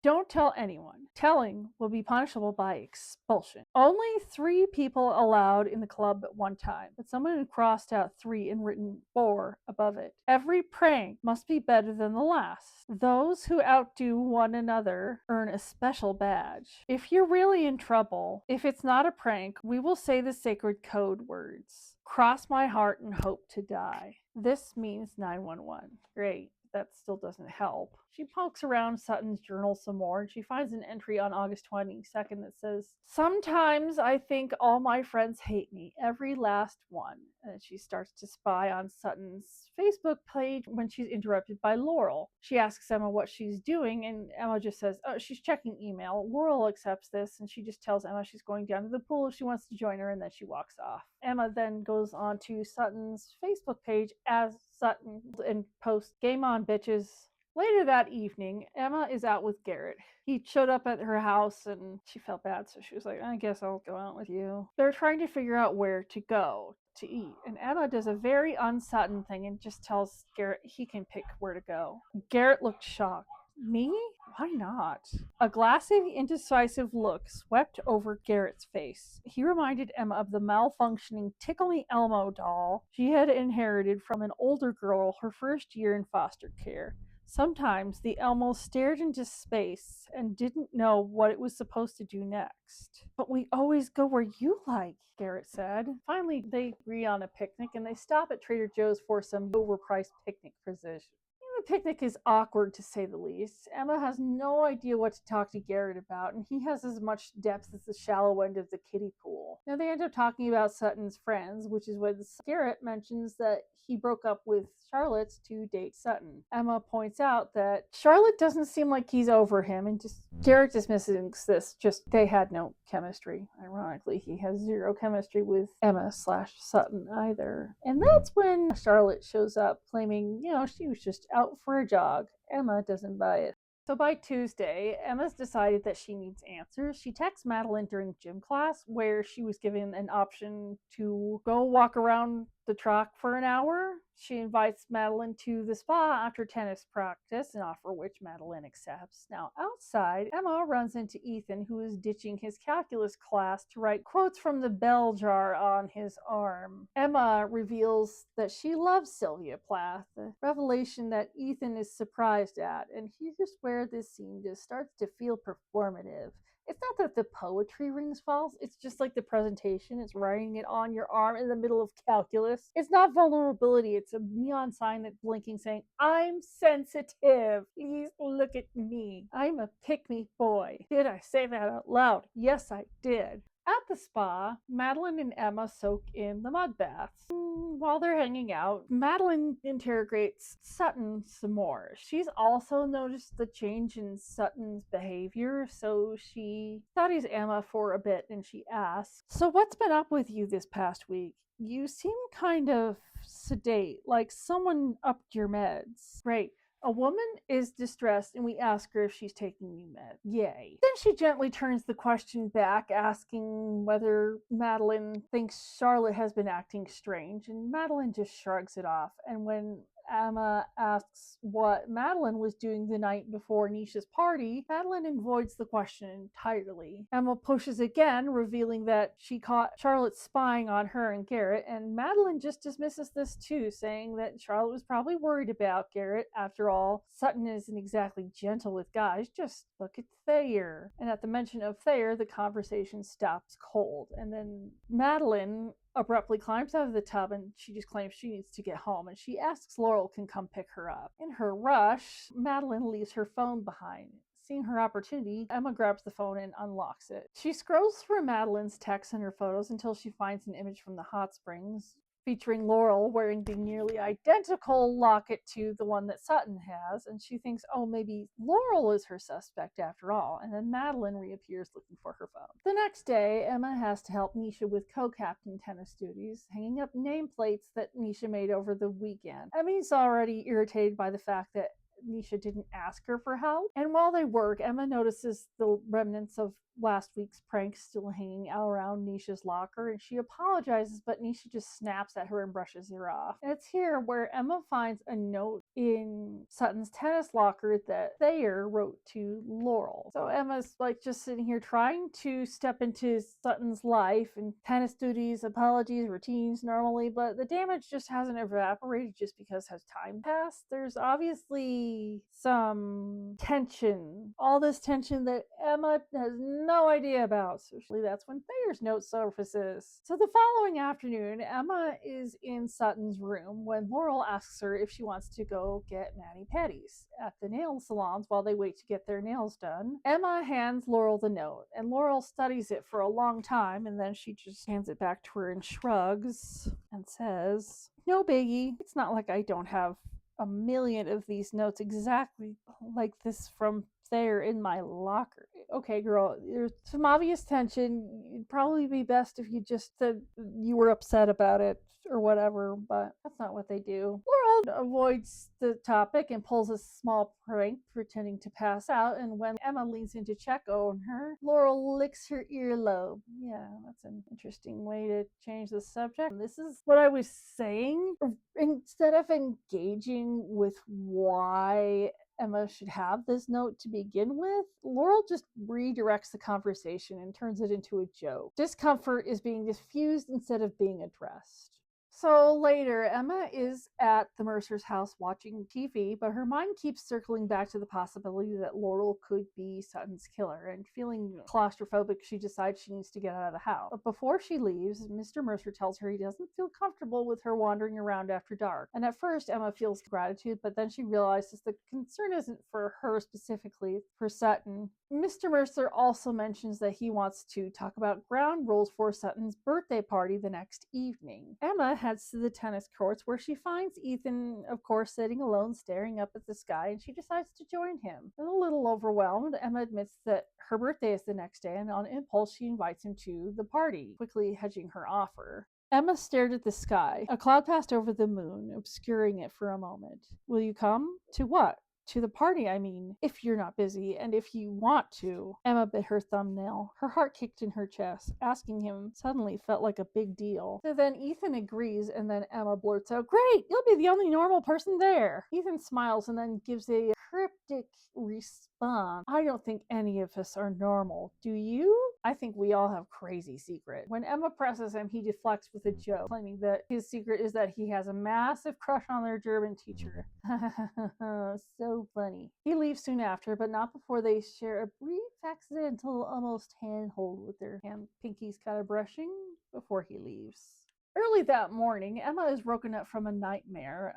Don't tell anyone. Telling will be punishable by expulsion. Only 3 people allowed in the club at one time, but someone had crossed out 3 and written 4 above it. Every prank must be better than the last. Those who outdo one another earn a special badge. If you're really in trouble, if it's not a prank, we will say the sacred code words. Cross my heart and hope to die. This means 911. Great. That still doesn't help. She pokes around Sutton's journal some more and she finds an entry on August 22nd that says, "Sometimes I think all my friends hate me, every last one." And she starts to spy on Sutton's Facebook page when she's interrupted by Laurel. She asks Emma what she's doing and Emma just says, "Oh, she's checking email." Laurel accepts this and she just tells Emma she's going down to the pool if she wants to join her, and then she walks off. Emma then goes on to Sutton's Facebook page as Sutton and posts, "Game on, bitches." Later that evening, Emma is out with Garrett. He showed up at her house and she felt bad, so she was like, "I guess I'll go out with you." They're trying to figure out where to go to eat, and Emma does a very un-Sutton thing and just tells Garrett he can pick where to go. Garrett looked shocked. "Me? Why not?" A glassy, indecisive look swept over Garrett's face. He reminded Emma of the malfunctioning Tickle Me Elmo doll she had inherited from an older girl her first year in foster care. Sometimes the Elmo stared into space and didn't know what it was supposed to do next. "But we always go where you like," Garrett said. Finally, they agree on a picnic and they stop at Trader Joe's for some overpriced picnic provisions. The picnic is awkward to say the least. Emma has no idea what to talk to Garrett about, and he has as much depth as the shallow end of the kiddie pool. Now they end up talking about Sutton's friends, which is when Garrett mentions that he broke up with Charlotte to date Sutton. Emma points out that Charlotte doesn't seem like he's over him, and Garrett dismisses this. Just they had no chemistry. Ironically, he has 0 chemistry with Emma/Sutton either. And that's when Charlotte shows up claiming, she was just out for a jog. Emma doesn't buy it. So by Tuesday, Emma's decided that she needs answers. She texts Madeline during gym class where she was given an option to go walk around the track for an hour. She invites Madeline to the spa after tennis practice, an offer which Madeline accepts. Now outside, Emma runs into Ethan, who is ditching his calculus class to write quotes from the bell jar on his arm. Emma reveals that she loves Sylvia Plath, a revelation that Ethan is surprised at, and here's where this scene just starts to feel performative. It's not that the poetry rings false, it's just like the presentation. It's writing it on your arm in the middle of calculus. It's not vulnerability, it's a neon sign that's blinking saying, "I'm sensitive. Please look at me. I'm a pick-me boy." Did I say that out loud? Yes, I did. At the spa, Madeline and Emma soak in the mud baths. While they're hanging out, Madeline interrogates Sutton some more. She's also noticed the change in Sutton's behavior, so she studies Emma for a bit and she asks, "So what's been up with you this past week? You seem kind of sedate, like someone upped your meds." "Great. A woman is distressed and we ask her if she's taking new meds. Yay. Then she gently turns the question back, asking whether Madeline thinks Charlotte has been acting strange, and Madeline just shrugs it off. And when Emma asks what Madeline was doing the night before Nisha's party, Madeline avoids the question entirely. Emma pushes again, revealing that she caught Charlotte spying on her and Garrett, and Madeline just dismisses this too, saying that Charlotte was probably worried about Garrett. After all, Sutton isn't exactly gentle with guys, just look at Thayer. And at the mention of Thayer, the conversation stops cold, and then Madeline abruptly climbs out of the tub and she just claims she needs to get home, and she asks Laurel can come pick her up. In her rush, Madeline leaves her phone behind. Seeing her opportunity, Emma grabs the phone and unlocks it. She scrolls through Madeline's texts and her photos until she finds an image from the hot springs featuring Laurel wearing the nearly identical locket to the one that Sutton has, and she thinks, oh, maybe Laurel is her suspect after all, and then Madeline reappears looking for her phone. The next day, Emma has to help Nisha with co-captain tennis duties, hanging up nameplates that Nisha made over the weekend. Emmy's already irritated by the fact that Nisha didn't ask her for help. And while they work, Emma notices the remnants of last week's prank still hanging out around Nisha's locker, and she apologizes, but Nisha just snaps at her and brushes her off. And it's here where Emma finds a note in Sutton's tennis locker that Thayer wrote to Laurel. So Emma's like just sitting here trying to step into Sutton's life and tennis duties, apologies, routines normally, but the damage just hasn't evaporated just because has time passed. There's obviously some tension, all this tension that Emma has no idea about. So that's when Thayer's note surfaces. So the following afternoon, Emma is in Sutton's room when Laurel asks her if she wants to go get mani-pedis at the nail salons while they wait to get their nails done. Emma hands Laurel the note, and Laurel studies it for a long time, and then she just hands it back to her and shrugs and says, no biggie. It's not like I don't have a million of these notes exactly like this from Thayer in my locker. Okay, girl, there's some obvious tension. It'd probably be best if you just said you were upset about it or whatever, but that's not what they do. Laurel avoids the topic and pulls a small prank, pretending to pass out, and when Emma leans in to check on her, Laurel licks her earlobe. Yeah, that's an interesting way to change the subject. This is what I was saying. Instead of engaging with why Emma should have this note to begin with, Laurel just redirects the conversation and turns it into a joke. Discomfort is being diffused instead of being addressed. So later, Emma is at the Mercer's house watching TV, but her mind keeps circling back to the possibility that Laurel could be Sutton's killer, and feeling claustrophobic, she decides she needs to get out of the house. But before she leaves, Mr. Mercer tells her he doesn't feel comfortable with her wandering around after dark. And at first, Emma feels gratitude, but then she realizes the concern isn't for her specifically, for Sutton. Mr. Mercer also mentions that he wants to talk about ground rules for Sutton's birthday party the next evening. Emma heads to the tennis courts where she finds Ethan, of course, sitting alone staring up at the sky, and she decides to join him. A little overwhelmed, Emma admits that her birthday is the next day, and on impulse she invites him to the party, quickly hedging her offer. Emma stared at the sky. A cloud passed over the moon, obscuring it for a moment. Will you come? To what? To the party, I mean, if you're not busy, and if you want to. Emma bit her thumbnail. Her heart kicked in her chest. Asking him suddenly felt like a big deal. So then Ethan agrees, and then Emma blurts out, great, you'll be the only normal person there. Ethan smiles and then gives a cryptic response. I don't think any of us are normal. Do you? I think we all have crazy secret. When Emma presses him, he deflects with a joke, claiming that his secret is that he has a massive crush on their German teacher. So funny. He leaves soon after, but not before they share a brief accidental almost handhold with their pinkies kind of brushing before he leaves. Early that morning, Emma is woken up from a nightmare.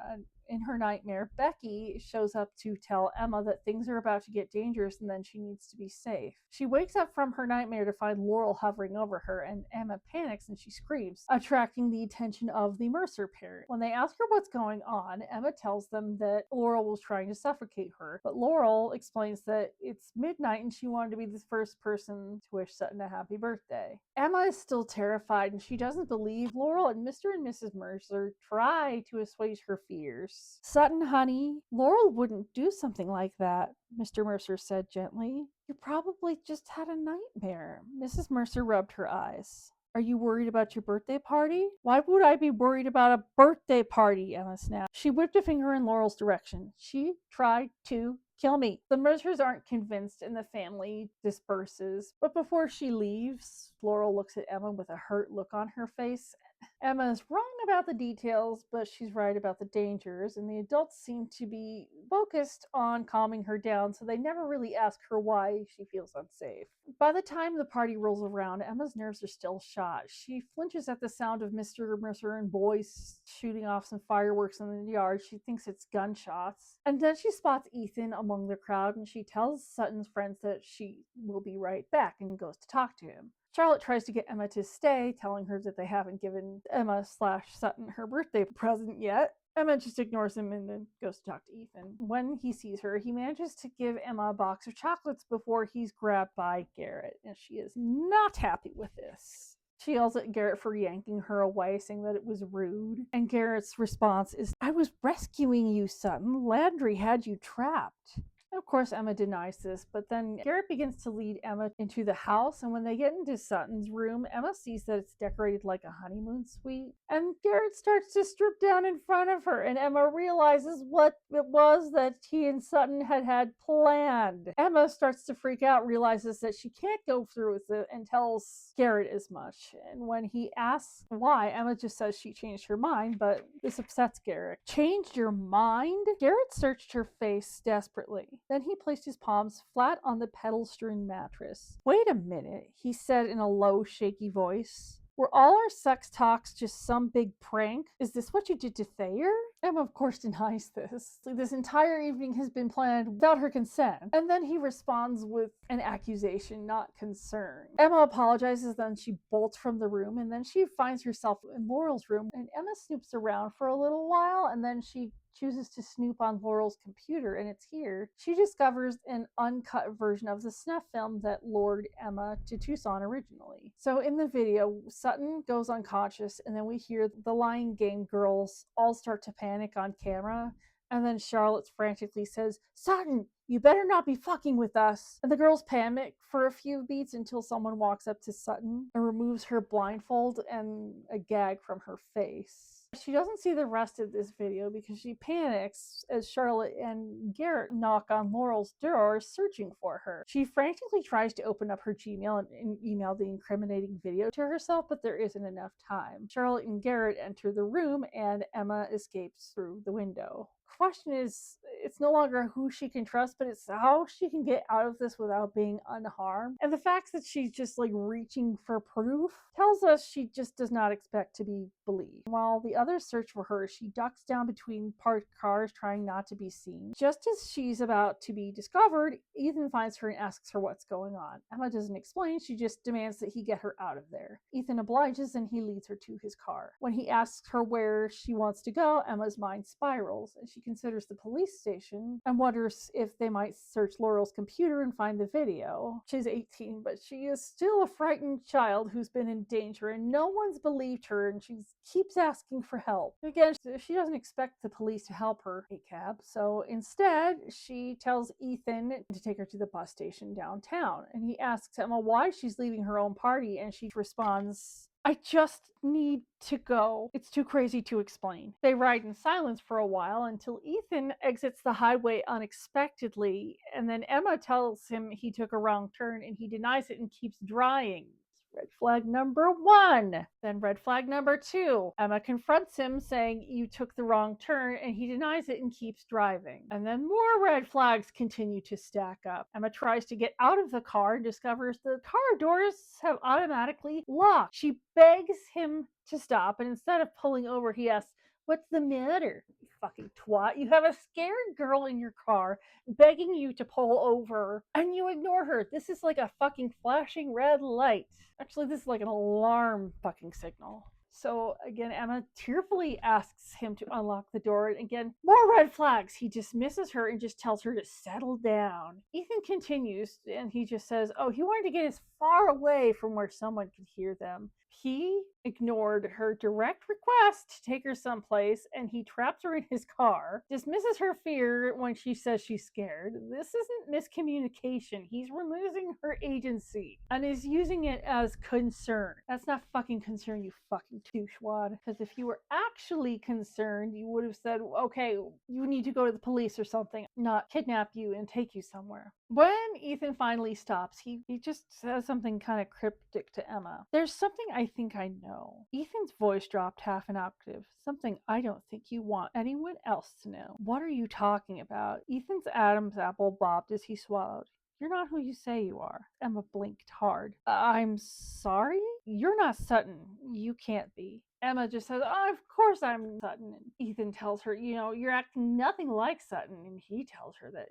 In her nightmare, Becky shows up to tell Emma that things are about to get dangerous and then she needs to be safe. She wakes up from her nightmare to find Laurel hovering over her, and Emma panics and she screams, attracting the attention of the Mercer parent. When they ask her what's going on, Emma tells them that Laurel was trying to suffocate her, but Laurel explains that it's midnight and she wanted to be the first person to wish Sutton a happy birthday. Emma is still terrified and she doesn't believe Laurel, and Mr. and Mrs. Mercer try to assuage her fears. years. Sutton, honey, Laurel wouldn't do something like that, Mr. Mercer said gently. You probably just had a nightmare. Mrs. Mercer rubbed her eyes. Are you worried about your birthday party? Why would I be worried about a birthday party? Emma snapped. She whipped a finger in Laurel's direction. She tried to kill me. The Mercers aren't convinced and the family disperses. But before she leaves, Laurel looks at Emma with a hurt look on her face. Emma's wrong about the details, but she's right about the dangers, and the adults seem to be focused on calming her down, so they never really ask her why she feels unsafe. By the time the party rolls around, Emma's nerves are still shot. She flinches at the sound of Mr. Mercer and boys shooting off some fireworks in the yard. She thinks it's gunshots. And then she spots Ethan among the crowd, and she tells Sutton's friends that she will be right back and goes to talk to him. Charlotte tries to get Emma to stay, telling her that they haven't given Emma/Sutton her birthday present yet. Emma just ignores him and then goes to talk to Ethan. When he sees her, he manages to give Emma a box of chocolates before he's grabbed by Garrett, and she is not happy with this. She yells at Garrett for yanking her away, saying that it was rude. And Garrett's response is, I was rescuing you, Sutton. Landry had you trapped. Of course, Emma denies this, but then Garrett begins to lead Emma into the house, and when they get into Sutton's room, Emma sees that it's decorated like a honeymoon suite, and Garrett starts to strip down in front of her, and Emma realizes what it was that he and Sutton had planned. Emma starts to freak out, realizes that she can't go through with it, and tells Garrett as much. And when he asks why, Emma just says she changed her mind, but this upsets Garrett. Changed your mind? Garrett searched her face desperately. Then he placed his palms flat on the pedal-strewn mattress. Wait a minute, he said in a low, shaky voice. Were all our sex talks just some big prank? Is this what you did to Thayer? Emma, of course, denies this. This entire evening has been planned without her consent. And then he responds with an accusation, not concern. Emma apologizes, then she bolts from the room, and then she finds herself in Laurel's room, and Emma snoops around for a little while, and then she chooses to snoop on Laurel's computer, and it's here. She discovers an uncut version of the snuff film that lured Emma to Tucson originally. So in the video, Sutton goes unconscious, and then we hear the Lying Game girls all start to panic on camera, and then Charlotte frantically says, Sutton, you better not be fucking with us. And the girls panic for a few beats until someone walks up to Sutton and removes her blindfold and a gag from her face. She doesn't see the rest of this video because she panics as Charlotte and Garrett knock on Laurel's door searching for her. She frantically tries to open up her Gmail and email the incriminating video to herself, but there isn't enough time. Charlotte and Garrett enter the room and Emma escapes through the window. Question is, it's no longer who she can trust, but it's how she can get out of this without being unharmed. And the fact that she's just reaching for proof tells us she just does not expect to be believed. While the others search for her, she ducks down between parked cars, trying not to be seen. Just as she's about to be discovered, Ethan finds her and asks her what's going on. Emma doesn't explain, she just demands that he get her out of there. Ethan obliges and he leads her to his car. When he asks her where she wants to go, Emma's mind spirals, and she considers the police station and wonders if they might search Laurel's computer and find the video. She's 18, but she is still a frightened child who's been in danger, and no one's believed her, and she keeps asking for help. Again, she doesn't expect the police to help her a cab, so instead she tells Ethan to take her to the bus station downtown, and he asks Emma why she's leaving her own party, and she responds, I just need to go. It's too crazy to explain. They ride in silence for a while until Ethan exits the highway unexpectedly, and then Emma tells him he took a wrong turn and he denies it and keeps driving. Red flag number 1. Then red flag number 2. Emma confronts him saying you took the wrong turn, and he denies it and keeps driving. And then more red flags continue to stack up. Emma tries to get out of the car and discovers the car doors have automatically locked. She begs him to stop, and instead of pulling over, he asks, what's the matter, you fucking twat? You have a scared girl in your car begging you to pull over, and you ignore her. This is like a fucking flashing red light. Actually, this is like an alarm fucking signal. So again, Emma tearfully asks him to unlock the door, and again, more red flags. He dismisses her and just tells her to settle down. Ethan continues, and he just says, oh, he wanted to get his far away from where someone could hear them. He ignored her direct request to take her someplace, and he traps her in his car, dismisses her fear when she says she's scared. This isn't miscommunication. He's removing her agency and is using it as concern. That's not fucking concern, you fucking douchewad. Because if you were actually concerned, you would have said, okay, you need to go to the police or something, not kidnap you and take you somewhere. When Ethan finally stops, he just says something kind of cryptic to Emma. There's something I think I know. Ethan's voice dropped half an octave. Something I don't think you want anyone else to know. What are you talking about? Ethan's Adam's apple bobbed as he swallowed. You're not who you say you are. Emma blinked hard. I'm sorry? You're not Sutton. You can't be. Emma just says, oh, of course I'm Sutton. And Ethan tells her, you're acting nothing like Sutton. And he tells her that,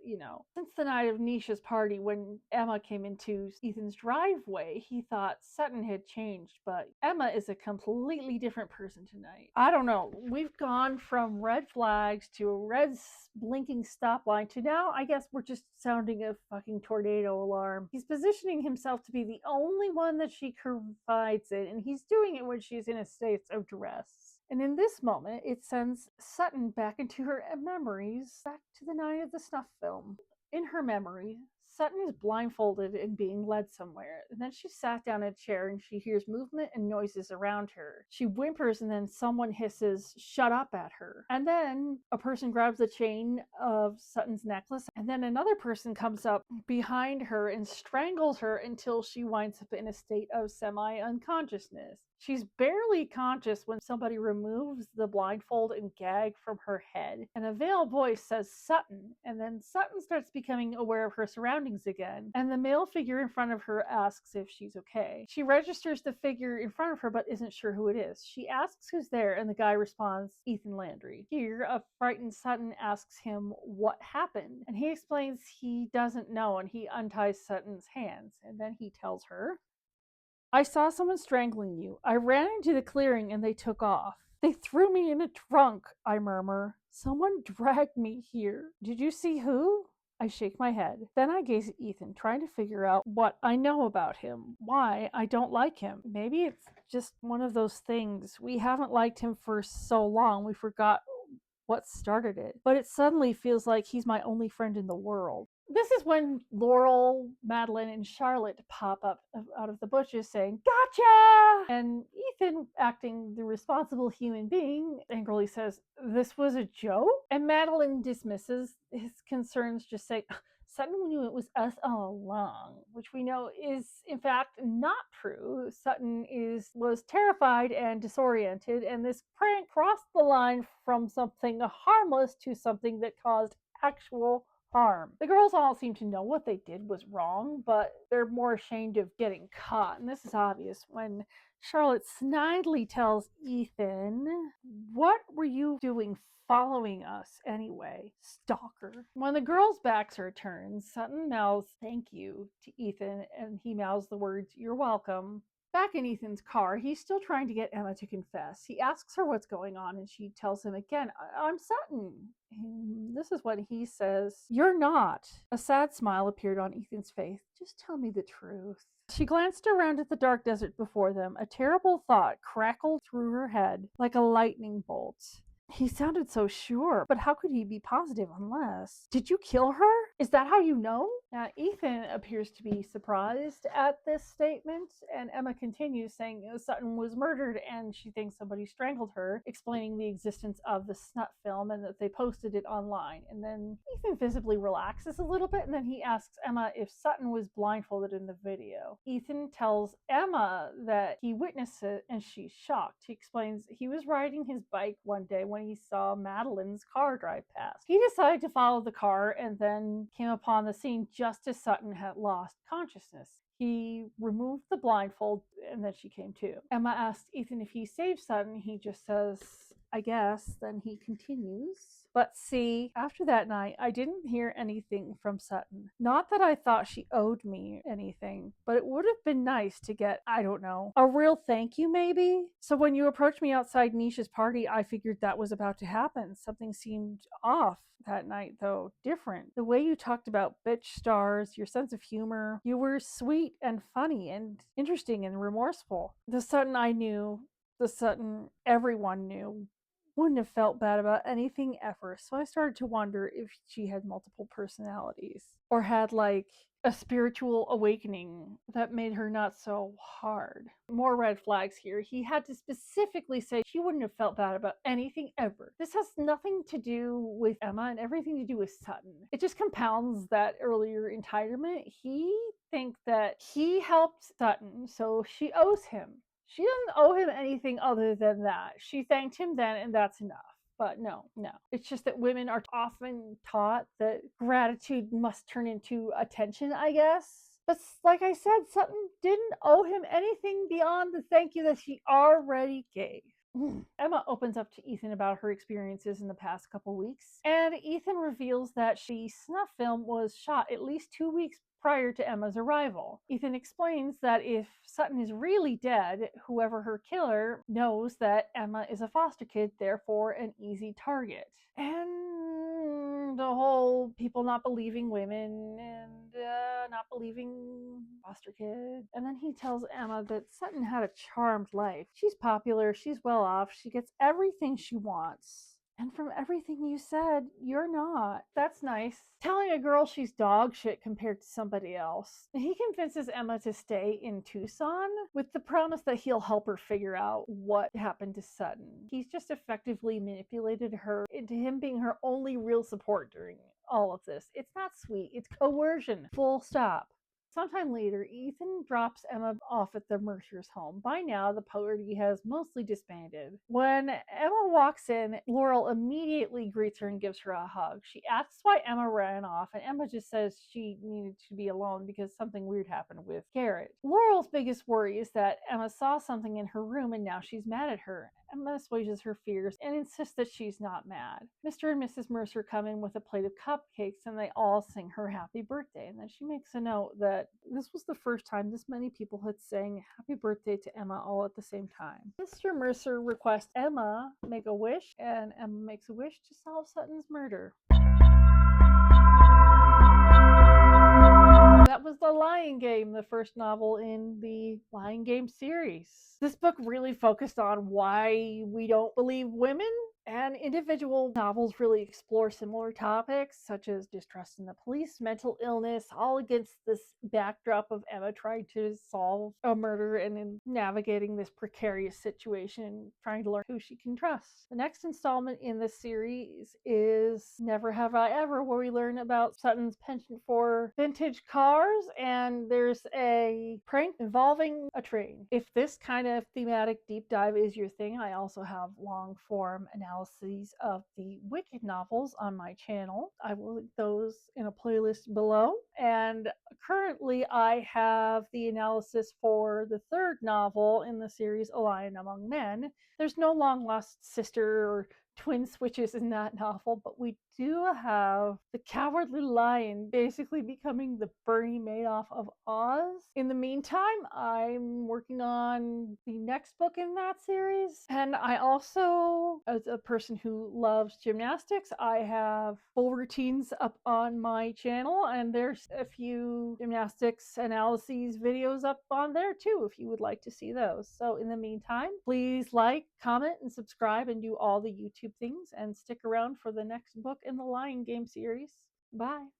since the night of Nisha's party when Emma came into Ethan's driveway, he thought Sutton had changed. But Emma is a completely different person tonight. I don't know. We've gone from red flags to a red blinking stop line to now, I guess we're just sounding a fucking tornado alarm. He's positioning himself to be the only one that she confides in, and he's doing it when she's in a state of duress. And in this moment, it sends Sutton back into her memories, back to the night of the snuff film. In her memory, Sutton is blindfolded and being led somewhere. And then she sat down in a chair and she hears movement and noises around her. She whimpers and then someone hisses, "Shut up," at her. And then a person grabs the chain of Sutton's necklace, and then another person comes up behind her and strangles her until she winds up in a state of semi-unconsciousness. She's barely conscious when somebody removes the blindfold and gag from her head. And a veiled voice says Sutton, and then Sutton starts becoming aware of her surroundings again. And the male figure in front of her asks if she's okay. She registers the figure in front of her but isn't sure who it is. She asks who's there, and the guy responds, Ethan Landry. Here, a frightened Sutton asks him what happened, and he explains he doesn't know, and he unties Sutton's hands. And then he tells her, I saw someone strangling you. I ran into the clearing and they took off. They threw me in a trunk, I murmur. Someone dragged me here. Did you see who? I shake my head. Then I gaze at Ethan, trying to figure out what I know about him, why I don't like him. Maybe it's just one of those things. We haven't liked him for so long, we forgot what started it. But it suddenly feels like he's my only friend in the world. This is when Laurel, Madeline, and Charlotte pop up out of the bushes saying, gotcha! And Ethan, acting the responsible human being, angrily says, this was a joke? And Madeline dismisses his concerns, just saying, Sutton knew it was us all along, which we know is, in fact, not true. Sutton was terrified and disoriented, and this prank crossed the line from something harmless to something that caused actual harm. The girls all seem to know what they did was wrong, but they're more ashamed of getting caught. And this is obvious when Charlotte snidely tells Ethan, what were you doing following us anyway, stalker? When the girls' backs are turned, Sutton mouths thank you to Ethan, and he mouths the words, you're welcome. Back in Ethan's car, he's still trying to get Emma to confess. He asks her what's going on, and she tells him again, I'm Sutton. And this is when he says, you're not. A sad smile appeared on Ethan's face. Just tell me the truth. She glanced around at the dark desert before them. A terrible thought crackled through her head like a lightning bolt. He sounded so sure, but how could he be positive unless... Did you kill her? Is that how you know? Now, Ethan appears to be surprised at this statement, and Emma continues saying Sutton was murdered and she thinks somebody strangled her, explaining the existence of the snut film and that they posted it online. And then Ethan visibly relaxes a little bit, and then he asks Emma if Sutton was blindfolded in the video. Ethan tells Emma that he witnessed it, and she's shocked. He explains he was riding his bike one day when he saw Madeline's car drive past. He decided to follow the car and then came upon the scene just as Sutton had lost consciousness. He removed the blindfold and then she came to. Emma asked Ethan if he saved Sutton. He just says, I guess. Then he continues. But see, after that night, I didn't hear anything from Sutton. Not that I thought she owed me anything, but it would have been nice to get, I don't know, a real thank you maybe? So when you approached me outside Nisha's party, I figured that was about to happen. Something seemed off that night, though, different. The way you talked about bitch stars, your sense of humor, you were sweet and funny and interesting and remorseful. The Sutton I knew, the Sutton everyone knew, wouldn't have felt bad about anything ever. So I started to wonder if she had multiple personalities or had like a spiritual awakening that made her not so hard. More red flags here. He had to specifically say she wouldn't have felt bad about anything ever. This has nothing to do with Emma and everything to do with Sutton. It just compounds that earlier entitlement. He thinks that he helped Sutton, so she owes him. She doesn't owe him anything other than that. She thanked him then, and that's enough. But no. It's just that women are often taught that gratitude must turn into attention, I guess. But like I said, Sutton didn't owe him anything beyond the thank you that she already gave. Emma opens up to Ethan about her experiences in the past couple weeks, and Ethan reveals that the snuff film was shot at least 2 weeks prior to Emma's arrival. Ethan explains that if Sutton is really dead, whoever her killer knows that Emma is a foster kid, therefore an easy target. And the whole people not believing women and not believing foster kids. And then he tells Emma that Sutton had a charmed life. She's popular, she's well off, she gets everything she wants. And from everything you said, you're not. That's nice. Telling a girl she's dog shit compared to somebody else. He convinces Emma to stay in Tucson with the promise that he'll help her figure out what happened to Sutton. He's just effectively manipulated her into him being her only real support during all of this. It's not sweet. It's coercion. Full stop. Sometime later, Ethan drops Emma off at the Mercer's home. By now, the party has mostly disbanded. When Emma walks in, Laurel immediately greets her and gives her a hug. She asks why Emma ran off, and Emma just says she needed to be alone because something weird happened with Garrett. Laurel's biggest worry is that Emma saw something in her room and now she's mad at her. Emma assuages her fears and insists that she's not mad. Mr. and Mrs. Mercer come in with a plate of cupcakes and they all sing her happy birthday. And then she makes a note that this was the first time this many people had sang happy birthday to Emma all at the same time. Mr. Mercer requests Emma make a wish, and Emma makes a wish to solve Sutton's murder. That was The Lying Game, the first novel in the Lying Game series. This book really focused on why we don't believe women, and individual novels really explore similar topics such as distrust in the police, mental illness, all against this backdrop of Emma trying to solve a murder and in navigating this precarious situation, trying to learn who she can trust. The next installment in this series is Never Have I Ever, where we learn about Sutton's penchant for vintage cars, and there's a prank involving a train. If this kind of thematic deep dive is your thing, I also have long form analyses of the Wicked novels on my channel. I will link those in a playlist below. And currently I have the analysis for the third novel in the series, A Lion Among Men. There's no long lost sister or twin switches in that novel, but we do have the Cowardly Lion basically becoming the Bernie Madoff of Oz. In the meantime, I'm working on the next book in that series, and I also, as a person who loves gymnastics, I have full routines up on my channel, and there's a few gymnastics analyses videos up on there too if you would like to see those. So in the meantime, please like, comment, and subscribe and do all the YouTube things, and stick around for the next book in the Lying Game series. Bye.